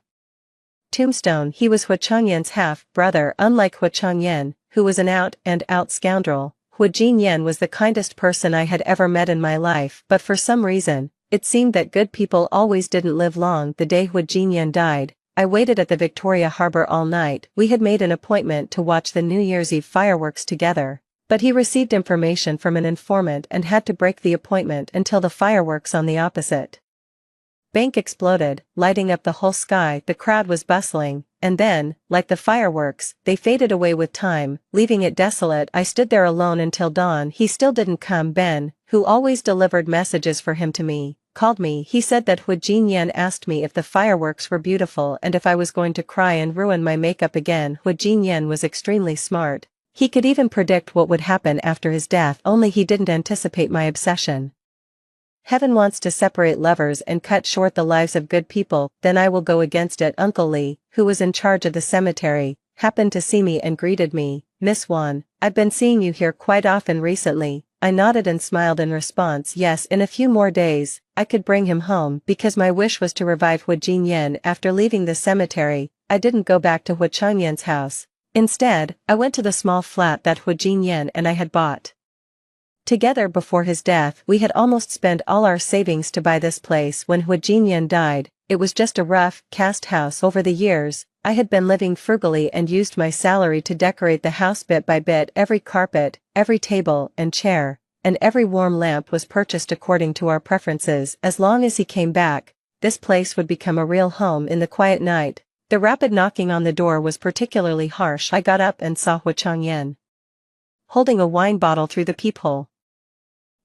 tombstone. He was Hu Changyan's half-brother. Unlike Hu Changyan, who was an out-and-out scoundrel, Hu Changyan was the kindest person I had ever met in my life. But for some reason, it seemed that good people always didn't live long. The day Hu Changyan died, I waited at the Victoria Harbour all night. We had made an appointment to watch the New Year's Eve fireworks together, but he received information from an informant and had to break the appointment until the fireworks on the opposite bank exploded, lighting up the whole sky. The crowd was bustling, and then, like the fireworks, they faded away with time, leaving it desolate. I stood there alone until dawn. He still didn't come. Ben, who always delivered messages for him to me, called me. He said that Hu Changyan asked me if the fireworks were beautiful and if I was going to cry and ruin my makeup again. Hu Changyan was extremely smart. He could even predict what would happen after his death, only he didn't anticipate my obsession. Heaven wants to separate lovers and cut short the lives of good people. Then I will go against it. Uncle Lee, who was in charge of the cemetery, happened to see me and greeted me. "Miss Wan, I've been seeing you here quite often recently." I nodded and smiled in response. Yes, in a few more days, I could bring him home. Because my wish was to revive Hu Changyan. After leaving the cemetery, I didn't go back to Hu Changyan's house. Instead, I went to the small flat that Hu Changyan and I had bought together before his death. We had almost spent all our savings to buy this place when Hu Changyan died. It was just a rough, cast house. Over the years, I had been living frugally and used my salary to decorate the house bit by bit. Every carpet, every table and chair, and every warm lamp was purchased according to our preferences. As long as he came back, this place would become a real home. In the quiet night, the rapid knocking on the door was particularly harsh. I got up and saw Hu Changyan holding a wine bottle through the peephole.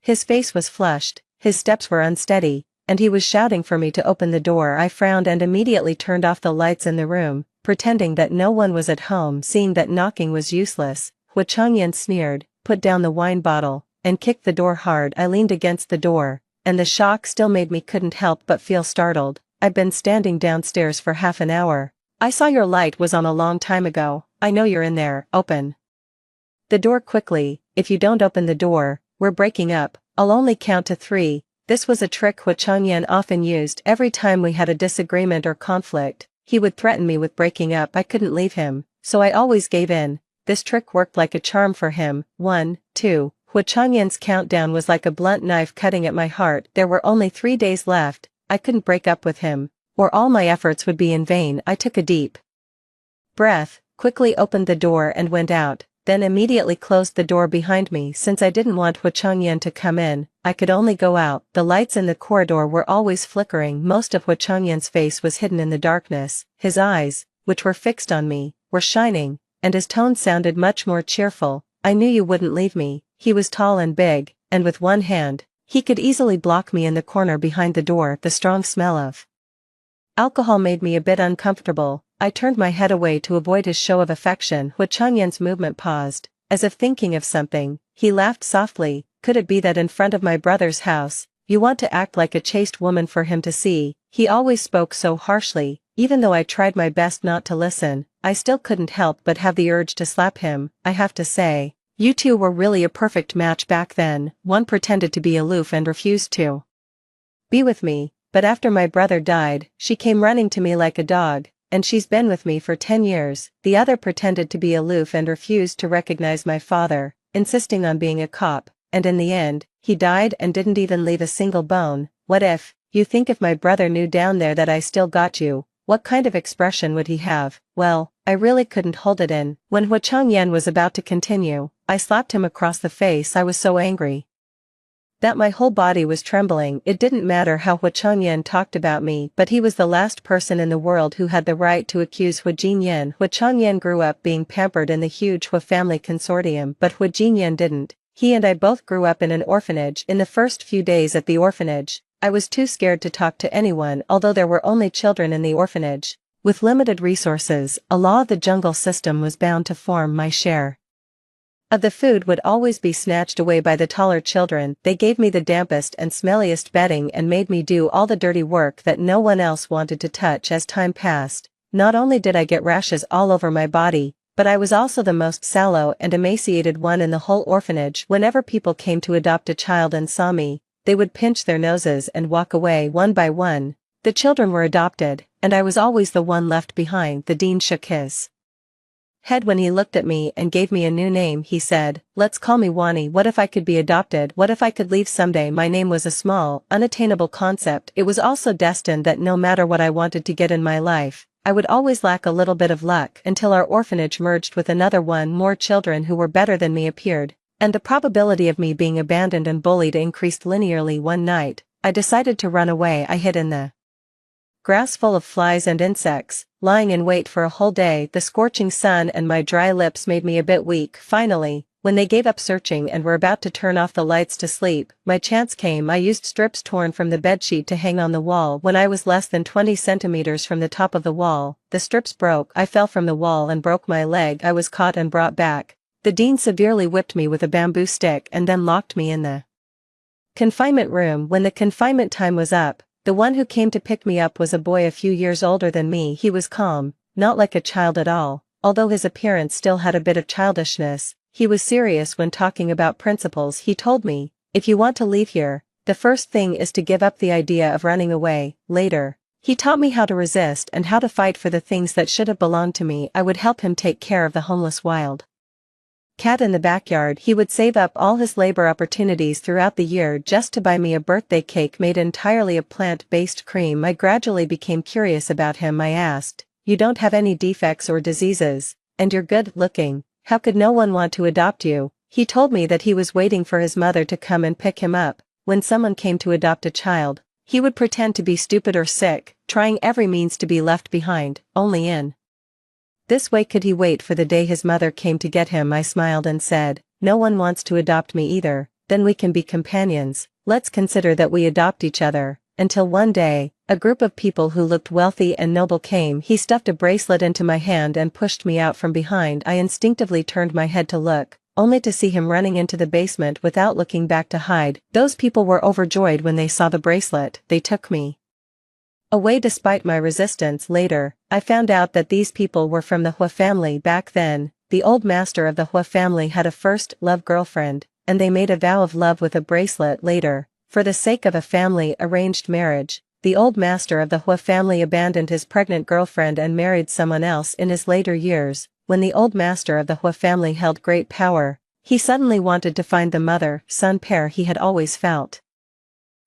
His face was flushed, his steps were unsteady, and he was shouting for me to open the door. I frowned and immediately turned off the lights in the room, pretending that no one was at home. Seeing that knocking was useless, Hu Changyan sneered, put down the wine bottle, and kicked the door hard. I leaned against the door, and the shock still made me couldn't help but feel startled. "I've been standing downstairs for half an hour. I saw your light was on a long time ago. I know you're in there. Open the door quickly. If you don't open the door, we're breaking up. I'll only count to 3. This was a trick Hu Changyan often used. Every time we had a disagreement or conflict, he would threaten me with breaking up. I couldn't leave him, so I always gave in. This trick worked like a charm for him. 1, 2, Hua Changyan's countdown was like a blunt knife cutting at my heart. There were only 3 days left. I couldn't break up with him, or all my efforts would be in vain. I took a deep breath, quickly opened the door and went out, then immediately closed the door behind me since I didn't want Hua Changyan to come in. I could only go out. The lights in the corridor were always flickering. Most of Hua Changyan's face was hidden in the darkness. His eyes, which were fixed on me, were shining, and his tone sounded much more cheerful. I knew you wouldn't leave me. He was tall and big, and with one hand, he could easily block me in the corner behind the door. The strong smell of alcohol made me a bit uncomfortable. I turned my head away to avoid his show of affection. Hua Changyan's movement paused, as if thinking of something. He laughed softly. Could it be that in front of my brother's house, you want to act like a chaste woman for him to see? He always spoke so harshly. Even though I tried my best not to listen, I still couldn't help but have the urge to slap him. I have to say, you two were really a perfect match back then. One pretended to be aloof and refused to be with me, but after my brother died, she came running to me like a dog, and she's been with me for 10 years. The other pretended to be aloof and refused to recognize my father, insisting on being a cop, and in the end, he died and didn't even leave a single bone. What if, you think if my brother knew down there that I still got you, what kind of expression would he have? Well, I really couldn't hold it in. When Hua Changyan was about to continue, I slapped him across the face. I was so angry that my whole body was trembling. It didn't matter how Hua Changyan talked about me, but he was the last person in the world who had the right to accuse Hua Jinyan. Hua Changyan grew up being pampered in the huge Hua family consortium, but Hua Jinyan didn't. He and I both grew up in an orphanage. In the first few days at the orphanage, I was too scared to talk to anyone. Although there were only children in the orphanage, with limited resources, a law of the jungle system was bound to form. My share of the food would always be snatched away by the taller children. They gave me the dampest and smelliest bedding and made me do all the dirty work that no one else wanted to touch. As time passed, not only did I get rashes all over my body, but I was also the most sallow and emaciated one in the whole orphanage. Whenever people came to adopt a child and saw me, they would pinch their noses and walk away one by one. The children were adopted, and I was always the one left behind. The dean shook his head when he looked at me and gave me a new name. He said, "Let's call me Wani." What if I could be adopted? What if I could leave someday? My name was a small, unattainable concept. It was also destined that no matter what I wanted to get in my life, I would always lack a little bit of luck until our orphanage merged with another one. More children who were better than me appeared, and the probability of me being abandoned and bullied increased linearly. One night, I decided to run away. I hid in the grass full of flies and insects, lying in wait for a whole day. The scorching sun and my dry lips made me a bit weak. Finally, when they gave up searching and were about to turn off the lights to sleep, my chance came. I used strips torn from the bedsheet to hang on the wall. When I was less than 20 centimeters from the top of the wall, the strips broke. I fell from the wall and broke my leg. I was caught and brought back. The dean severely whipped me with a bamboo stick and then locked me in the confinement room. When the confinement time was up, the one who came to pick me up was a boy a few years older than me. He was calm, not like a child at all, although his appearance still had a bit of childishness. He was serious when talking about principles. He told me, "If you want to leave here, the first thing is to give up the idea of running away." Later, he taught me how to resist and how to fight for the things that should have belonged to me. I would help him take care of the homeless wild cat in the backyard. He would save up all his labor opportunities throughout the year just to buy me a birthday cake made entirely of plant-based cream. I gradually became curious about him. I asked, "You don't have any defects or diseases, and you're good looking. How could no one want to adopt you?" He told me that he was waiting for his mother to come and pick him up. When someone came to adopt a child, he would pretend to be stupid or sick, trying every means to be left behind. Only in this way could he wait for the day his mother came to get him. I smiled and said, "No one wants to adopt me either." "Then we can be companions. Let's consider that we adopt each other." Until one day, a group of people who looked wealthy and noble came. He stuffed a bracelet into my hand and pushed me out from behind. I instinctively turned my head to look, only to see him running into the basement without looking back to hide. Those people were overjoyed when they saw the bracelet. They took me away despite my resistance. Later, I found out that these people were from the Hua family. Back then, the old master of the Hua family had a first love girlfriend, and they made a vow of love with a bracelet. Later, for the sake of a family arranged marriage, the old master of the Hua family abandoned his pregnant girlfriend and married someone else. In his later years, when the old master of the Hua family held great power, He suddenly wanted to find the mother-son pair he had always felt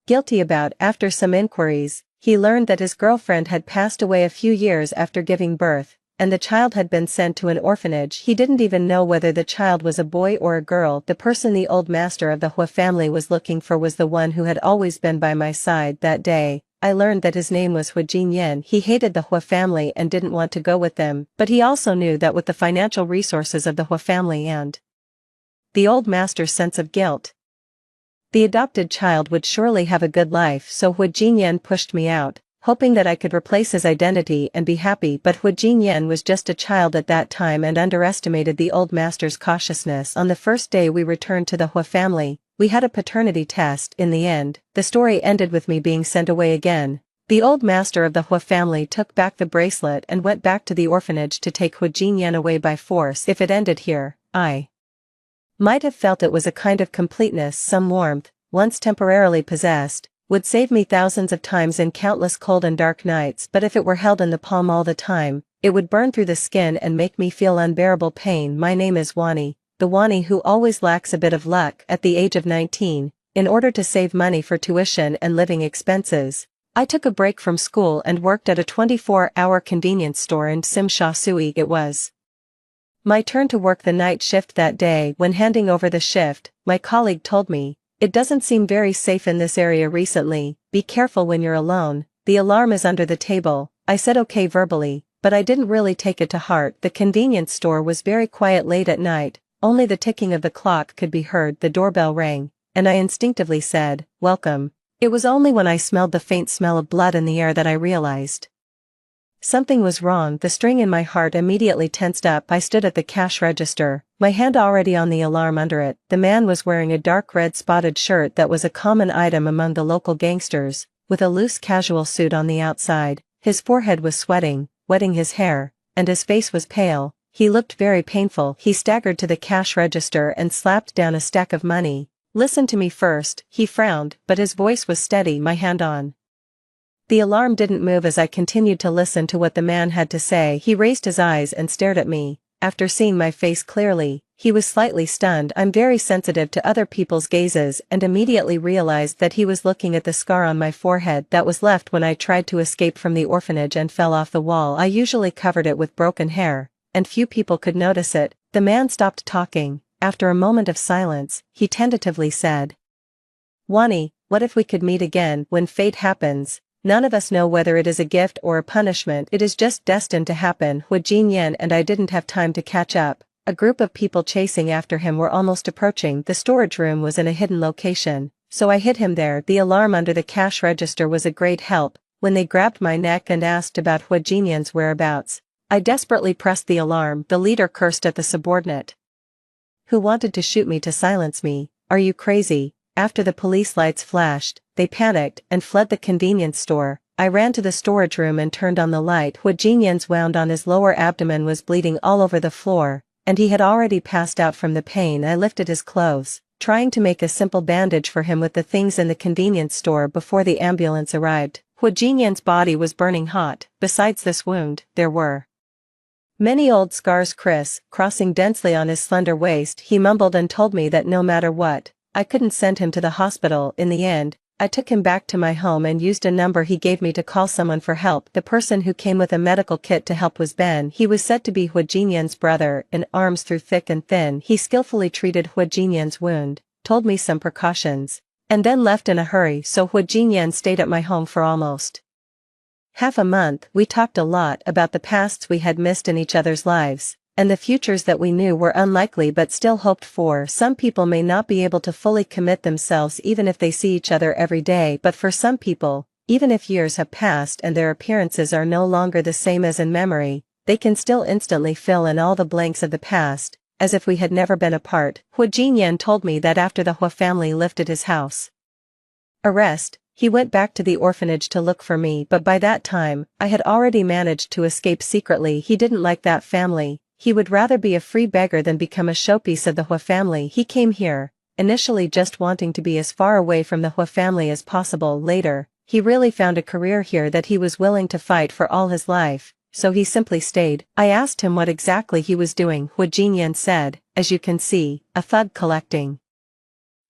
guilty about. After some inquiries, he learned that his girlfriend had passed away a few years after giving birth, and the child had been sent to an orphanage. He didn't even know whether the child was a boy or a girl. The person the old master of the Hua family was looking for was the one who had always been by my side. That day, I learned that his name was Hua Jinyan. He hated the Hua family and didn't want to go with them, but he also knew that with the financial resources of the Hua family and the old master's sense of guilt, the adopted child would surely have a good life. So Hua Jinyan pushed me out, hoping that I could replace his identity and be happy. But Hua Jinyan was just a child at that time and underestimated the old master's cautiousness. On the first day we returned to the Hua family, we had a paternity test. In the end, the story ended with me being sent away again. The old master of the Hua family took back the bracelet and went back to the orphanage to take Hua Jinyan away by force. If it ended here, I might have felt it was a kind of completeness. Some warmth, once temporarily possessed, would save me thousands of times in countless cold and dark nights. But if it were held in the palm all the time, it would burn through the skin and make me feel unbearable pain. My name is Wani, the Wani who always lacks a bit of luck. At the age of 19, in order to save money for tuition and living expenses, I took a break from school and worked at a 24-hour convenience store in Simsha Sui. It was my turn to work the night shift that day. When handing over the shift, my colleague told me, "It doesn't seem very safe in this area recently, be careful when you're alone, the alarm is under the table." I said okay verbally, but I didn't really take it to heart. The convenience store was very quiet late at night, only the ticking of the clock could be heard. The doorbell rang, and I instinctively said, "Welcome." It was only when I smelled the faint smell of blood in the air that I realized something was wrong. The string in my heart immediately tensed up. I stood at the cash register, my hand already on the alarm under it. The man was wearing a dark red spotted shirt that was a common item among the local gangsters, with a loose casual suit on the outside. His forehead was sweating, wetting his hair, and his face was pale. He looked very painful. He staggered to the cash register and slapped down a stack of money. "Listen to me first." He frowned, but his voice was steady. My hand on the alarm didn't move as I continued to listen to what the man had to say. He raised his eyes and stared at me. After seeing my face clearly, he was slightly stunned. I'm very sensitive to other people's gazes and immediately realized that he was looking at the scar on my forehead that was left when I tried to escape from the orphanage and fell off the wall. I usually covered it with broken hair, and few people could notice it. The man stopped talking. After a moment of silence, he tentatively said, "Wani, what if we could meet again? When fate happens, none of us know whether it is a gift or a punishment. It is just destined to happen." Hua Jinyan and I didn't have time to catch up. A group of people chasing after him were almost approaching. The storage room was in a hidden location, so I hid him there. The alarm under the cash register was a great help. When they grabbed my neck and asked about Hua Jinyan's whereabouts, I desperately pressed the alarm. The leader cursed at the subordinate who wanted to shoot me to silence me. "Are you crazy?" After the police lights flashed, they panicked and fled the convenience store. I ran to the storage room and turned on the light. Hua Jinyan's wound on his lower abdomen was bleeding all over the floor, and he had already passed out from the pain. I lifted his clothes, trying to make a simple bandage for him with the things in the convenience store before the ambulance arrived. Hua Jinyan's body was burning hot. Besides this wound, there were many old scars crossing densely on his slender waist. He mumbled and told me that no matter what, I couldn't send him to the hospital. In the end, I took him back to my home and used a number he gave me to call someone for help. The person who came with a medical kit to help was Ben. He was said to be Hua Jinyan's brother in arms through thick and thin. He skillfully treated Hua Jinyan's wound, told me some precautions, and then left in a hurry. So Hua Jinyan stayed at my home for almost half a month. We talked a lot about the pasts we had missed in each other's lives, and the futures that we knew were unlikely but still hoped for. Some people may not be able to fully commit themselves even if they see each other every day, but for some people, even if years have passed and their appearances are no longer the same as in memory, they can still instantly fill in all the blanks of the past, as if we had never been apart. Hua Jinyan told me that after the Hua family lifted his house arrest, he went back to the orphanage to look for me, but by that time, I had already managed to escape secretly. He didn't like that family. He would rather be a free beggar than become a showpiece of the Hua family. He came here, initially just wanting to be as far away from the Hua family as possible. Later, he really found a career here that he was willing to fight for all his life. so he simply stayed. I asked him what exactly he was doing. Hu Jinyan said, as you can see, a thug collecting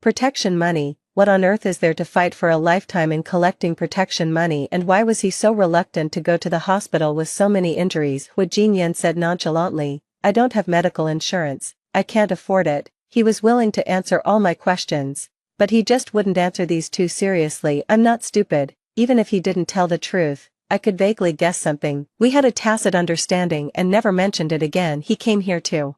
protection money. What on earth is there to fight for a lifetime in collecting protection money, and why was he so reluctant to go to the hospital with so many injuries? Hu Jinyan said nonchalantly, I don't have medical insurance, I can't afford it. He was willing to answer all my questions, but he just wouldn't answer these too seriously. I'm not stupid. Even if he didn't tell the truth, I could vaguely guess something. We had a tacit understanding and never mentioned it again. He came here to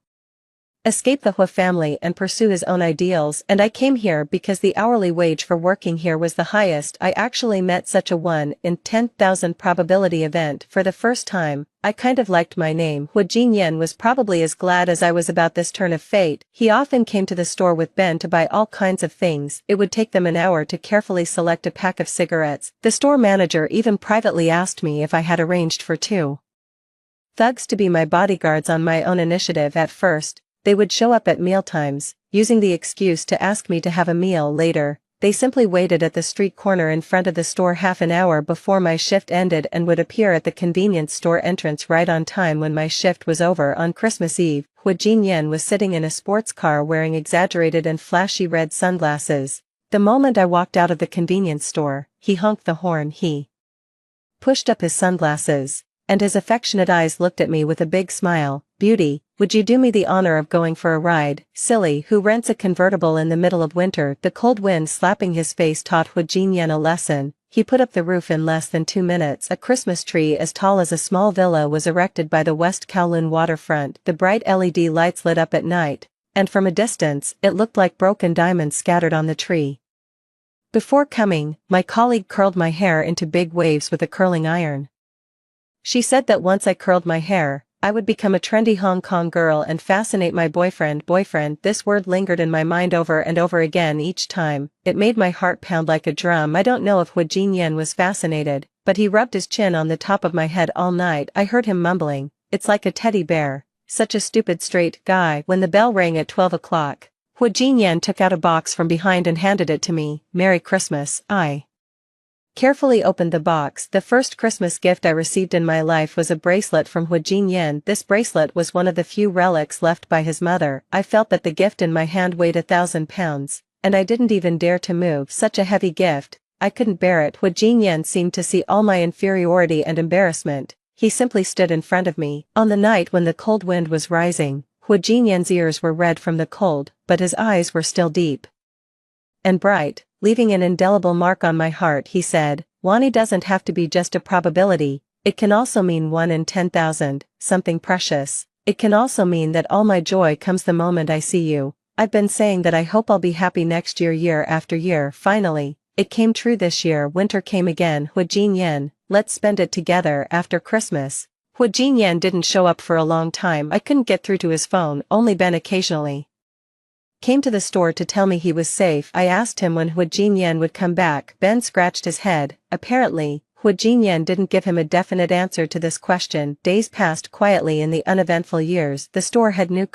escape the Hu family and pursue his own ideals, and I came here because the hourly wage for working here was the highest. I actually met such a 1 in 10,000 probability event for the first time. I kind of liked my name. Hu Jinyan was probably as glad as I was about this turn of fate. He often came to the store with Ben to buy all kinds of things. It would take them an hour to carefully select a pack of cigarettes. The store manager even privately asked me if I had arranged for 2 thugs to be my bodyguards on my own initiative. At first, they would show up at mealtimes, using the excuse to ask me to have a meal later. They simply waited at the street corner in front of the store half an hour before my shift ended and would appear at the convenience store entrance right on time when my shift was over. On Christmas Eve, Hu Jinyan was sitting in a sports car wearing exaggerated and flashy red sunglasses. The moment I walked out of the convenience store, he honked the horn. He pushed up his sunglasses, and his affectionate eyes looked at me with a big smile. Beauty, would you do me the honor of going for a ride? Silly, who rents a convertible in the middle of winter? The cold wind slapping his face taught Hu Jinyan a lesson. He put up the roof in less than 2 minutes. A Christmas tree as tall as a small villa was erected by the West Kowloon waterfront. The bright LED lights lit up at night, and from a distance, it looked like broken diamonds scattered on the tree. Before coming, my colleague curled my hair into big waves with a curling iron. She said that once I curled my hair, I would become a trendy Hong Kong girl and fascinate my boyfriend. Boyfriend, this word lingered in my mind over and over again each time. It made my heart pound like a drum. I don't know if Hu Jinyan was fascinated, but he rubbed his chin on the top of my head all night. I heard him mumbling, it's like a teddy bear, such a stupid straight guy. When the bell rang at 12 o'clock, Hu Jinyan took out a box from behind and handed it to me. Merry Christmas. I carefully opened the box. The first Christmas gift I received in my life was a bracelet from Hu Jinyan. This bracelet was one of the few relics left by his mother. I felt that the gift in my hand weighed 1,000 pounds, and I didn't even dare to move. Such a heavy gift, I couldn't bear it. Hu Jinyan seemed to see all my inferiority and embarrassment. He simply stood in front of me. On the night when the cold wind was rising, Hu Jinyan's ears were red from the cold, but his eyes were still deep and bright, leaving an indelible mark on my heart. He said, Wani doesn't have to be just a probability, it can also mean 1 in 10,000, something precious. It can also mean that all my joy comes the moment I see you. I've been saying that I hope I'll be happy next year, year after year. Finally, it came true this year. Winter came again. Hu Jinyan, let's spend it together after Christmas. Hu Jinyan didn't show up for a long time. I couldn't get through to his phone. Only Ben occasionally came to the store to tell me he was safe. I asked him when Hu Jinyan would come back. Ben scratched his head. Apparently, Hu Jinyan didn't give him a definite answer to this question. Days passed quietly in the uneventful years. The store had new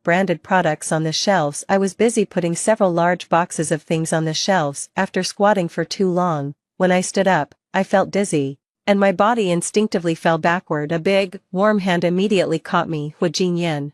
branded products on the shelves. I was busy putting several large boxes of things on the shelves. After squatting for too long, when I stood up, I felt dizzy, and my body instinctively fell backward. A big, warm hand immediately caught me. Hu Jinyan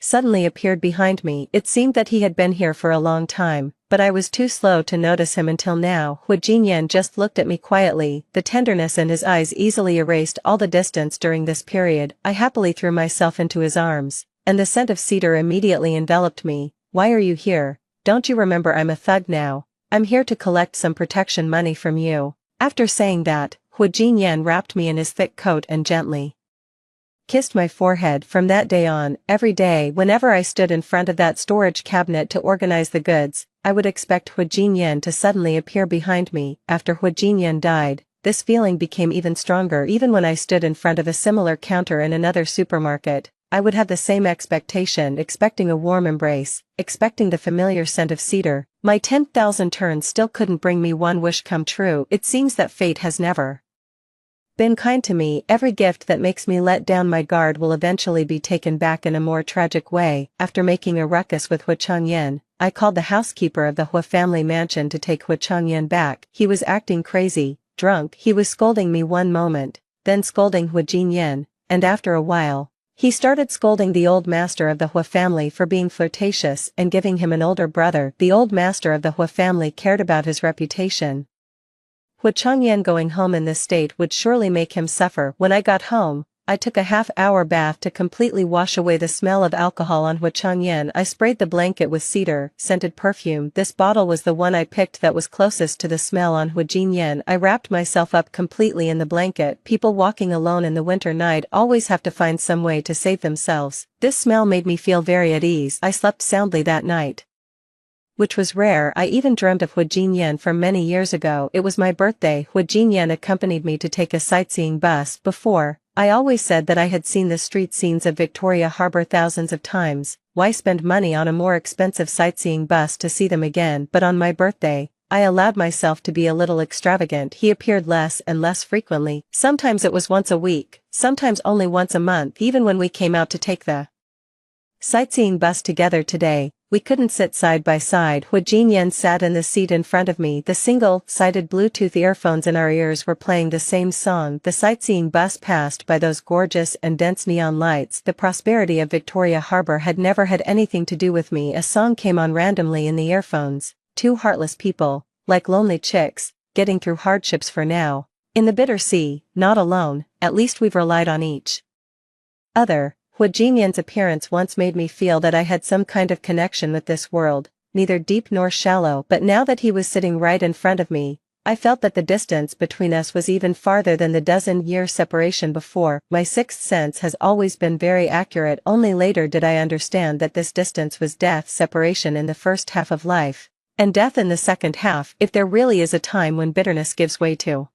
suddenly appeared behind me. It seemed that he had been here for a long time, but I was too slow to notice him until now. Hu Jinyan just looked at me quietly. The tenderness in his eyes easily erased all the distance during this period. I happily threw myself into his arms, and the scent of cedar immediately enveloped me. Why are you here? Don't you remember I'm a thug now? I'm here to collect some protection money from you. After saying that, Hu Jinyan wrapped me in his thick coat and gently kissed my forehead. From that day on, every day whenever I stood in front of that storage cabinet to organize the goods, I would expect Hu Jinyan to suddenly appear behind me. After Hu Jinyan died, this feeling became even stronger. Even when I stood in front of a similar counter in another supermarket, I would have the same expectation, expecting a warm embrace, expecting the familiar scent of cedar. My 10,000 turns still couldn't bring me one wish come true. It seems that fate has never been kind to me. Every gift that makes me let down my guard will eventually be taken back in a more tragic way. After making a ruckus with Hu Changyan, I called the housekeeper of the Hu family mansion to take Hu Changyan back. He was acting crazy, drunk. He was scolding me one moment, then scolding Hu Jinyan, and after a while, he started scolding the old master of the Hu family for being flirtatious and giving him an older brother. The old master of the Hu family cared about his reputation. Hu Changyan going home in this state would surely make him suffer. When I got home, I took a half-hour bath to completely wash away the smell of alcohol on Hu Changyan. I sprayed the blanket with cedar-scented perfume. This bottle was the one I picked that was closest to the smell on Hu Jinyan. I wrapped myself up completely in the blanket. People walking alone in the winter night always have to find some way to save themselves. This smell made me feel very at ease. I slept soundly that night, which was rare. I even dreamed of Hu Jinyan from many years ago. It was my birthday. Hu Jinyan accompanied me to take a sightseeing bus. Before, I always said that I had seen the street scenes of Victoria Harbour thousands of times. Why spend money on a more expensive sightseeing bus to see them again? But on my birthday, I allowed myself to be a little extravagant. He appeared less and less frequently. Sometimes it was once a week, sometimes only once a month. Even when we came out to take the sightseeing bus together today, we couldn't sit side by side. Hu Jinyan sat in the seat in front of me. The single-sided Bluetooth earphones in our ears were playing the same song. The sightseeing bus passed by those gorgeous and dense neon lights. The prosperity of Victoria Harbour had never had anything to do with me. A song came on randomly in the earphones. Two heartless people, like lonely chicks, getting through hardships for now. In the bitter sea, not alone, at least we've relied on each other. Hu Jinyan's appearance once made me feel that I had some kind of connection with this world, neither deep nor shallow. But now that he was sitting right in front of me, I felt that the distance between us was even farther than the dozen-year separation before. My sixth sense has always been very accurate. Only later did I understand that this distance was death, separation in the first half of life, and death in the second half. If there really is a time when bitterness gives way to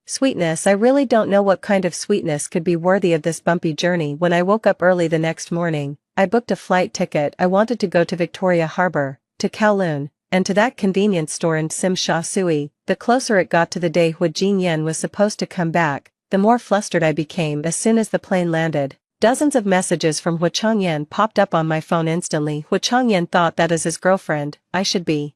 sweetness, I really don't know what kind of sweetness could be worthy of this bumpy journey. When I woke up early the next morning, I booked a flight ticket. I wanted to go to Victoria Harbour, to Kowloon, and to that convenience store in Tsim Sha Tsui. The closer it got to the day Hu Jinyan was supposed to come back, the more flustered I became. As soon as the plane landed, dozens of messages from Hu Changyan popped up on my phone instantly. Hu Changyan thought that as his girlfriend, I should be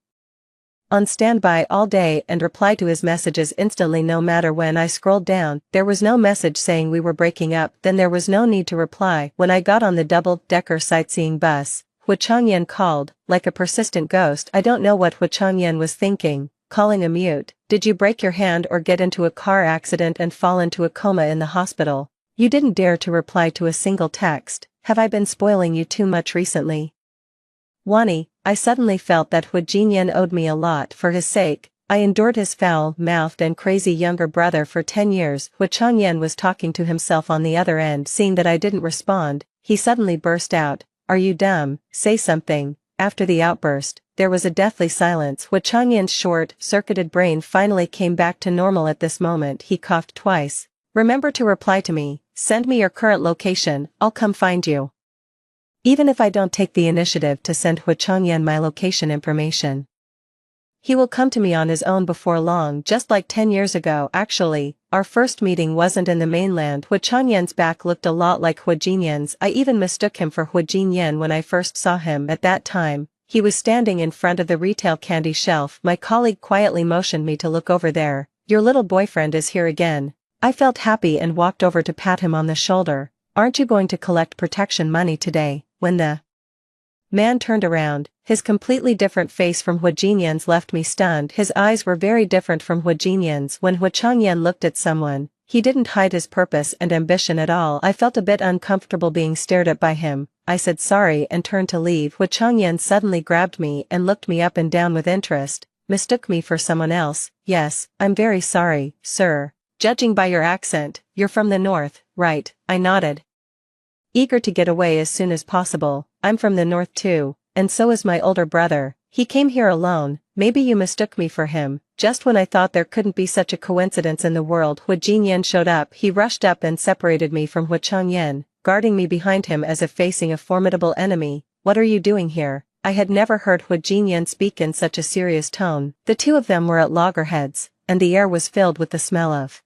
on standby all day and reply to his messages instantly no matter when. I scrolled down, there was no message saying we were breaking up. Then there was no need to reply. When I got on the double-decker sightseeing bus, Hu Changyan called, like a persistent ghost. I don't know what Hu Changyan was thinking, calling a mute. Did you break your hand or get into a car accident and fall into a coma in the hospital? You didn't dare to reply to a single text. Have I been spoiling you too much recently? Wani, I suddenly felt that Hu Jinyan owed me a lot. For his sake, I endured his foul-mouthed and crazy younger brother for 10 years. Hu Changyan was talking to himself on the other end. Seeing that I didn't respond, he suddenly burst out, "Are you dumb? Say something." After the outburst, there was a deathly silence. Hu Changyan's short-circuited brain finally came back to normal at this moment. He coughed twice. "Remember to reply to me. Send me your current location, I'll come find you." Even if I don't take the initiative to send Hu Changyan my location information, he will come to me on his own before long, just like 10 years ago. Actually, our first meeting wasn't in the mainland. Hu Changyan's back looked a lot like Hu Jinyan's. I even mistook him for Hu Jinyan when I first saw him. At that time, he was standing in front of the retail candy shelf. My colleague quietly motioned me to look over there. "Your little boyfriend is here again." I felt happy and walked over to pat him on the shoulder. "Aren't you going to collect protection money today?" When the man turned around, his completely different face from Hu Jinyan's left me stunned. His eyes were very different from Hu Jinyan's. When Hu Changyan looked at someone, he didn't hide his purpose and ambition at all. I felt a bit uncomfortable being stared at by him. I said sorry and turned to leave. Hu Changyan suddenly grabbed me and looked me up and down with interest. "Mistook me for someone else?" "Yes, I'm very sorry, sir. Judging by your accent, you're from the north, right?" I nodded, eager to get away as soon as possible. "I'm from the north too, and so is my older brother. He came here alone. Maybe you mistook me for him." Just when I thought there couldn't be such a coincidence in the world, Hu Jinyan showed up. He rushed up and separated me from Hu Changyan, guarding me behind him as if facing a formidable enemy. "What are you doing here?" I had never heard Hu Jinyan speak in such a serious tone. The two of them were at loggerheads, and the air was filled with the smell of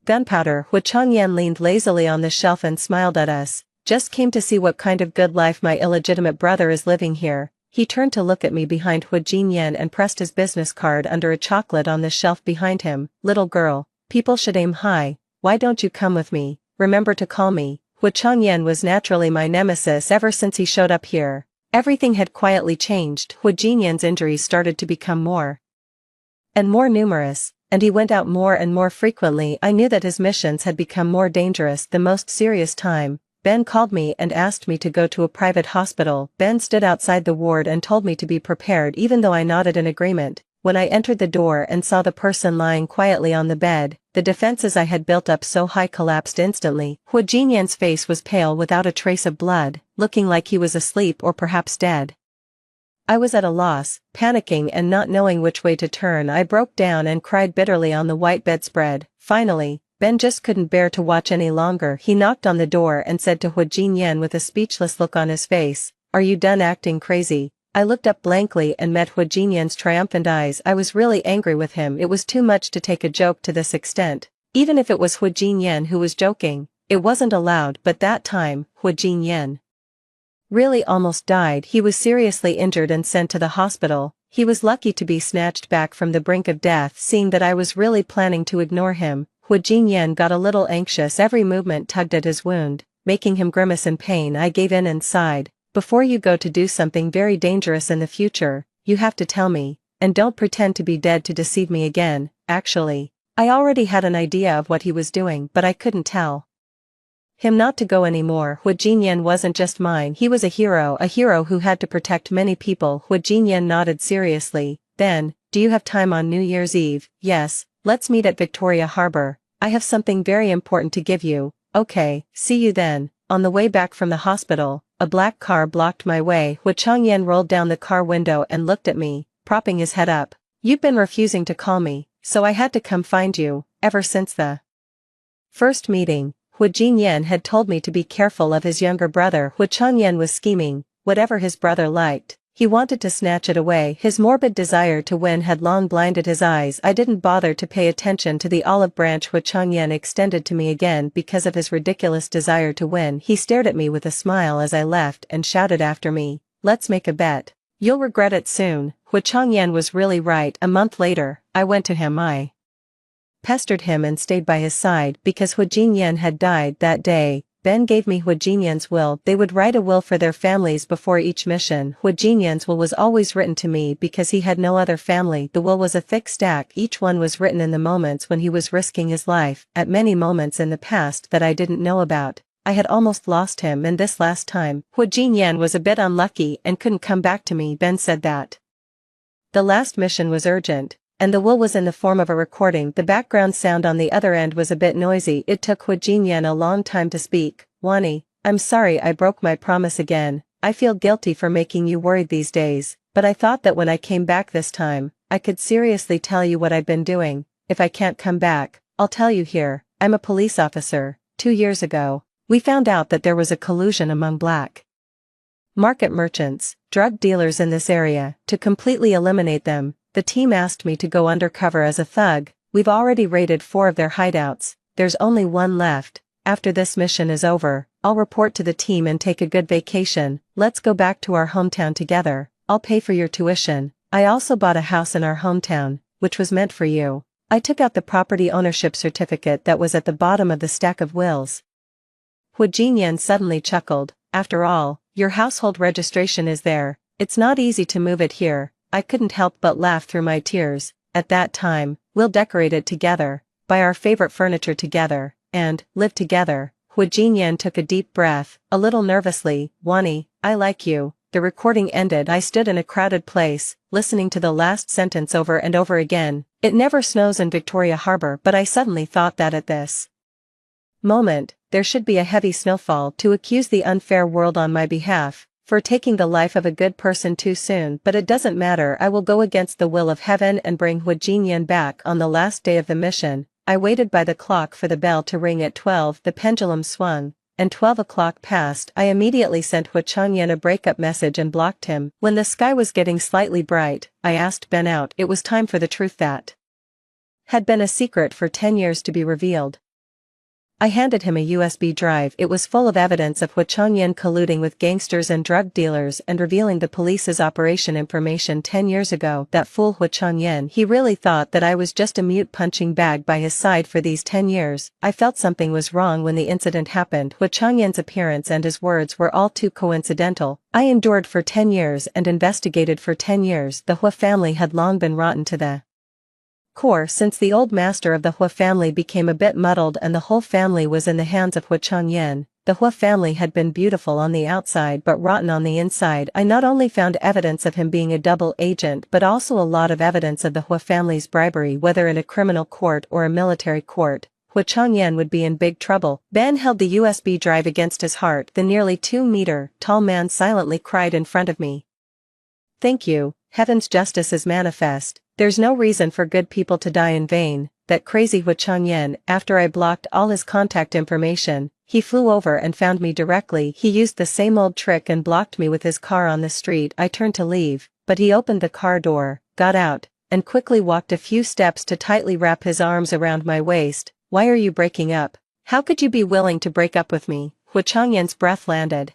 gunpowder. Hu Changyan leaned lazily on the shelf and smiled at us. "Just came to see what kind of good life my illegitimate brother is living here." He turned to look at me behind Hu Jinyan and pressed his business card under a chocolate on the shelf behind him. "Little girl, people should aim high, why don't you come with me? Remember to call me. Hu Changyan was naturally my nemesis ever since he showed up here. Everything had quietly changed. Hu Jinyan's injuries started to become more and more numerous, and he went out more and more frequently. I knew that his missions had become more dangerous. The most serious time, Ben called me and asked me to go to a private hospital. Ben stood outside the ward and told me to be prepared, even though I nodded in agreement. When I entered the door and saw the person lying quietly on the bed, the defenses I had built up so high collapsed instantly. Hu Jinyan's face was pale without a trace of blood, looking like he was asleep or perhaps dead. I was at a loss, panicking and not knowing which way to turn. I broke down and cried bitterly on the white bedspread. Finally, Ben just couldn't bear to watch any longer. He knocked on the door and said to Hu Jinyan with a speechless look on his face, "Are you done acting crazy?" I looked up blankly and met Hu Jinyan's triumphant eyes. I was really angry with him. It was too much to take a joke to this extent. Even if it was Hu Jinyan who was joking, it wasn't allowed. But that time, Hu Jinyan really almost died. He was seriously injured and sent to the hospital. He was lucky to be snatched back from the brink of death. Seeing that I was really planning to ignore him, Hu Jinyan got a little anxious. Every movement tugged at his wound, making him grimace in pain. I gave in and sighed. "Before you go to do something very dangerous in the future, you have to tell me, and don't pretend to be dead to deceive me again." Actually, I already had an idea of what he was doing, but I couldn't tell him not to go anymore. Hu Jinyan wasn't just mine. He was a hero who had to protect many people. Hu Jinyan nodded seriously. "Then, do you have time on New Year's Eve?" "Yes, let's meet at Victoria Harbor. I have something very important to give you." "Okay, see you then." On the way back from the hospital, a black car blocked my way. Hu Changyan rolled down the car window and looked at me, propping his head up. "You've been refusing to call me, so I had to come find you." Ever since the first meeting, Hu Jinyan had told me to be careful of his younger brother. Hu Changyan was scheming. Whatever his brother liked, he wanted to snatch it away. His morbid desire to win had long blinded his eyes. I didn't bother to pay attention to the olive branch Hu Changyan extended to me again because of his ridiculous desire to win. He stared at me with a smile as I left and shouted after me, "Let's make a bet. You'll regret it soon." Hu Changyan was really right. A month later, I went to him. I pestered him and stayed by his side because Hu Jinyan had died that day. Ben gave me Hu Jinyan's will. They would write a will for their families before each mission. Hu Jinyan's will was always written to me because he had no other family. The will was a thick stack. Each one was written in the moments when he was risking his life. At many moments in the past that I didn't know about, I had almost lost him, and this last time, Hu Jinyan was a bit unlucky and couldn't come back to me. Ben said that the last mission was urgent, and the will was in the form of a recording. The background sound on the other end was a bit noisy. It took Hu Jinyan a long time to speak. "Wani, I'm sorry I broke my promise again. I feel guilty for making you worried these days, but I thought that when I came back this time, I could seriously tell you what I've been doing. If I can't come back, I'll tell you here. I'm a police officer. 2 years ago, we found out that there was a collusion among black market merchants, drug dealers in this area. To completely eliminate them, the team asked me to go undercover as a thug. We've already raided 4 of their hideouts. There's only 1 left. After this mission is over, I'll report to the team and take a good vacation. Let's go back to our hometown together. I'll pay for your tuition. I also bought a house in our hometown, which was meant for you." I took out the property ownership certificate that was at the bottom of the stack of wills. Hu Jinyan suddenly chuckled. "After all, your household registration is there. It's not easy to move it here." I couldn't help but laugh through my tears. "At that time, we'll decorate it together, buy our favorite furniture together, and live together." Hu Jinyan took a deep breath, a little nervously. "Wani, I like you." The recording ended. I stood in a crowded place, listening to the last sentence over and over again. It never snows in Victoria Harbor, but I suddenly thought that at this moment, there should be a heavy snowfall. To accuse the unfair world on my behalf for taking the life of a good person too soon. But it doesn't matter. I will go against the will of heaven and bring Hu Jinyan back. On the last day of the mission, I waited by the clock for the bell to ring at 12. The pendulum swung, and 12 o'clock passed. I immediately sent Hu Changyan a breakup message and blocked him. When the sky was getting slightly bright, I asked Ben out. It was time for the truth that had been a secret for 10 years to be revealed. I handed him a USB drive. It was full of evidence of Hua Changyan colluding with gangsters and drug dealers and revealing the police's operation information 10 years ago. That fool Hua Changyan, he really thought that I was just a mute punching bag by his side for these 10 years. I felt something was wrong when the incident happened. Hua Changyan's appearance and his words were all too coincidental. I endured for 10 years and investigated for 10 years. The Hua family had long been rotten to the core since the old master of the Hua family became a bit muddled and the whole family was in the hands of Hua Changyan. The Hua family had been beautiful on the outside but rotten on the inside. I not only found evidence of him being a double agent but also a lot of evidence of the Hua family's bribery, whether in a criminal court or a military court. Hua Changyan would be in big trouble. Ben held the USB drive against his heart. The nearly 2-meter tall man silently cried in front of me. "Thank you, heaven's justice is manifest. There's no reason for good people to die in vain." That crazy Hua Changyan, after I blocked all his contact information, he flew over and found me directly. He used the same old trick and blocked me with his car on the street. I turned to leave, but he opened the car door, got out, and quickly walked a few steps to tightly wrap his arms around my waist. "Why are you breaking up? How could you be willing to break up with me?" Hua Changyan's breath landed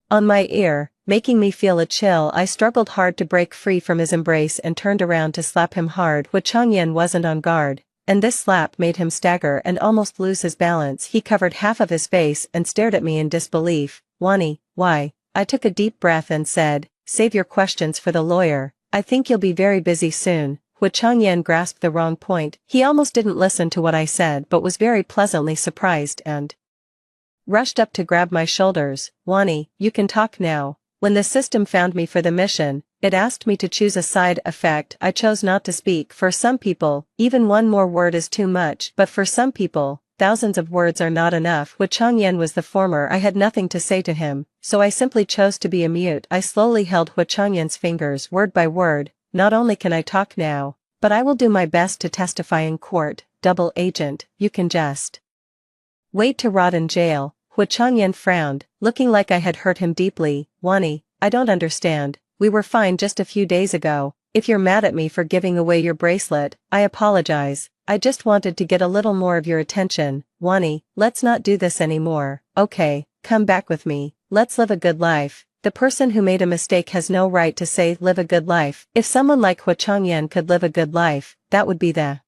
on my ear, making me feel a chill. I struggled hard to break free from his embrace and turned around to slap him hard. Hua Changyan wasn't on guard, and this slap made him stagger and almost lose his balance. He covered half of his face and stared at me in disbelief. "Wani, why?" I took a deep breath and said, "Save your questions for the lawyer. I think you'll be very busy soon." Hua Changyan grasped the wrong point. He almost didn't listen to what I said but was very pleasantly surprised and rushed up to grab my shoulders. "Wani, you can talk now. When the system found me for the mission, it asked me to choose a side effect. I chose not to speak. For some people, even one more word is too much, but for some people, thousands of words are not enough." Hua Changyan was the former. I had nothing to say to him, so I simply chose to be a mute. I slowly held Hua Changyan's fingers word by word. "Not only can I talk now, but I will do my best to testify in court. Double agent, you can just wait to rot in jail." Hua Changyan frowned, looking like I had hurt him deeply. "Wani, I don't understand. We were fine just a few days ago. If you're mad at me for giving away your bracelet, I apologize. I just wanted to get a little more of your attention. Wani, let's not do this anymore, okay? Come back with me. Let's live a good life." The person who made a mistake has no right to say live a good life. If someone like Hua Changyan could live a good life, that would be the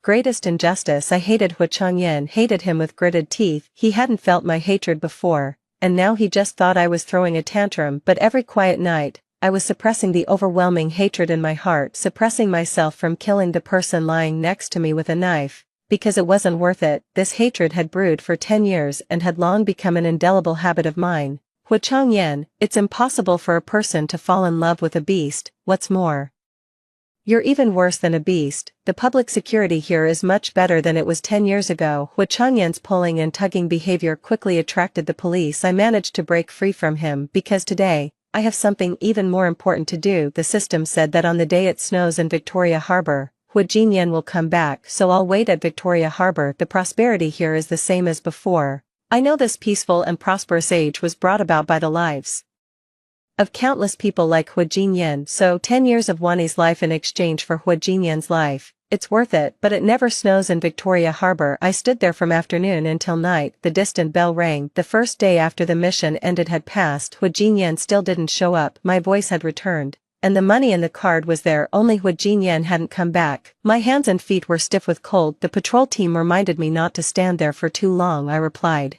greatest injustice. I hated Hua Changyan, hated him with gritted teeth. He hadn't felt my hatred before, and now he just thought I was throwing a tantrum. But every quiet night, I was suppressing the overwhelming hatred in my heart, suppressing myself from killing the person lying next to me with a knife, because it wasn't worth it. This hatred had brewed for 10 years and had long become an indelible habit of mine. Hua Changyan, it's impossible for a person to fall in love with a beast. What's more, you're even worse than a beast. The public security here is much better than it was 10 years ago. Hua Changyan's pulling and tugging behavior quickly attracted the police. I managed to break free from him because today, I have something even more important to do. The system said that on the day it snows in Victoria Harbor, Hua Changyan will come back, so I'll wait at Victoria Harbor. The prosperity here is the same as before. I know this peaceful and prosperous age was brought about by the lives of countless people like Hua Changyan, so 10 years of Wani's life in exchange for Hua Changyan's life, it's worth it. But it never snows in Victoria Harbor. I stood there from afternoon until night. The distant bell rang. The first day after the mission ended had passed. Hua Changyan still didn't show up. My voice had returned, and the money in the card was there, only Hua Changyan hadn't come back. My hands and feet were stiff with cold. The patrol team reminded me not to stand there for too long. I replied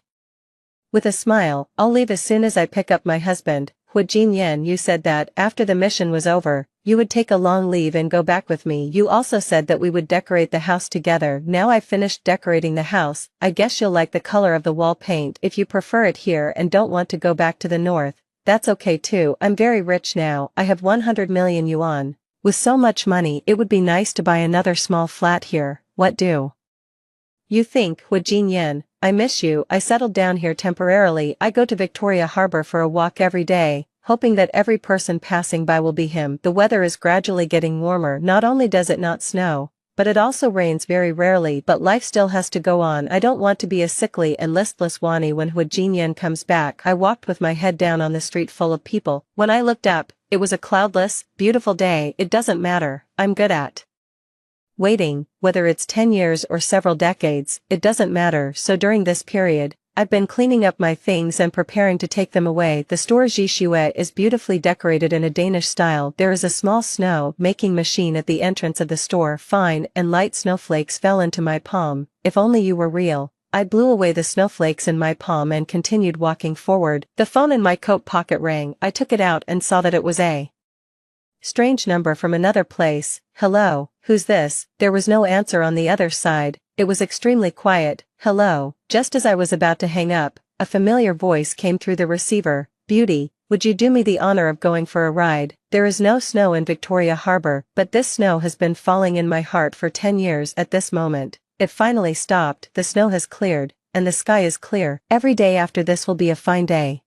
with a smile, "I'll leave as soon as I pick up my husband." "Hua Changyan, you said that, after the mission was over, you would take a long leave and go back with me. You also said that we would decorate the house together. Now I've finished decorating the house. I guess you'll like the color of the wall paint. If you prefer it here and don't want to go back to the north, that's okay too. I'm very rich now. I have 100 million yuan. With so much money, it would be nice to buy another small flat here. What do you think?" "Hua Changyan, I miss you. I settled down here temporarily. I go to Victoria Harbor for a walk every day, hoping that every person passing by will be him. The weather is gradually getting warmer. Not only does it not snow, but it also rains very rarely. But life still has to go on. I don't want to be a sickly and listless Wani when Hua Changyan comes back." I walked with my head down on the street full of people. When I looked up, it was a cloudless, beautiful day. It doesn't matter. I'm good at Waiting, whether it's 10 years or several decades, it doesn't matter. So during this period, I've been cleaning up my things and preparing to take them away. The store Jishue is beautifully decorated in a Danish style. There is a small snow-making machine at the entrance of the store. Fine and light snowflakes fell into my palm. If only you were real. I blew away the snowflakes in my palm and continued walking forward. The phone in my coat pocket rang. I took it out and saw that it was a strange number from another place. Hello, who's this? There was no answer on the other side. It was extremely quiet. Hello. Just as I was about to hang up, a familiar voice came through the receiver. Beauty, would you do me the honor of going for a ride? There is no snow in Victoria Harbor, but this snow has been falling in my heart for 10 years at this moment. It finally stopped. The snow has cleared, and the sky is clear. Every day after this will be a fine day.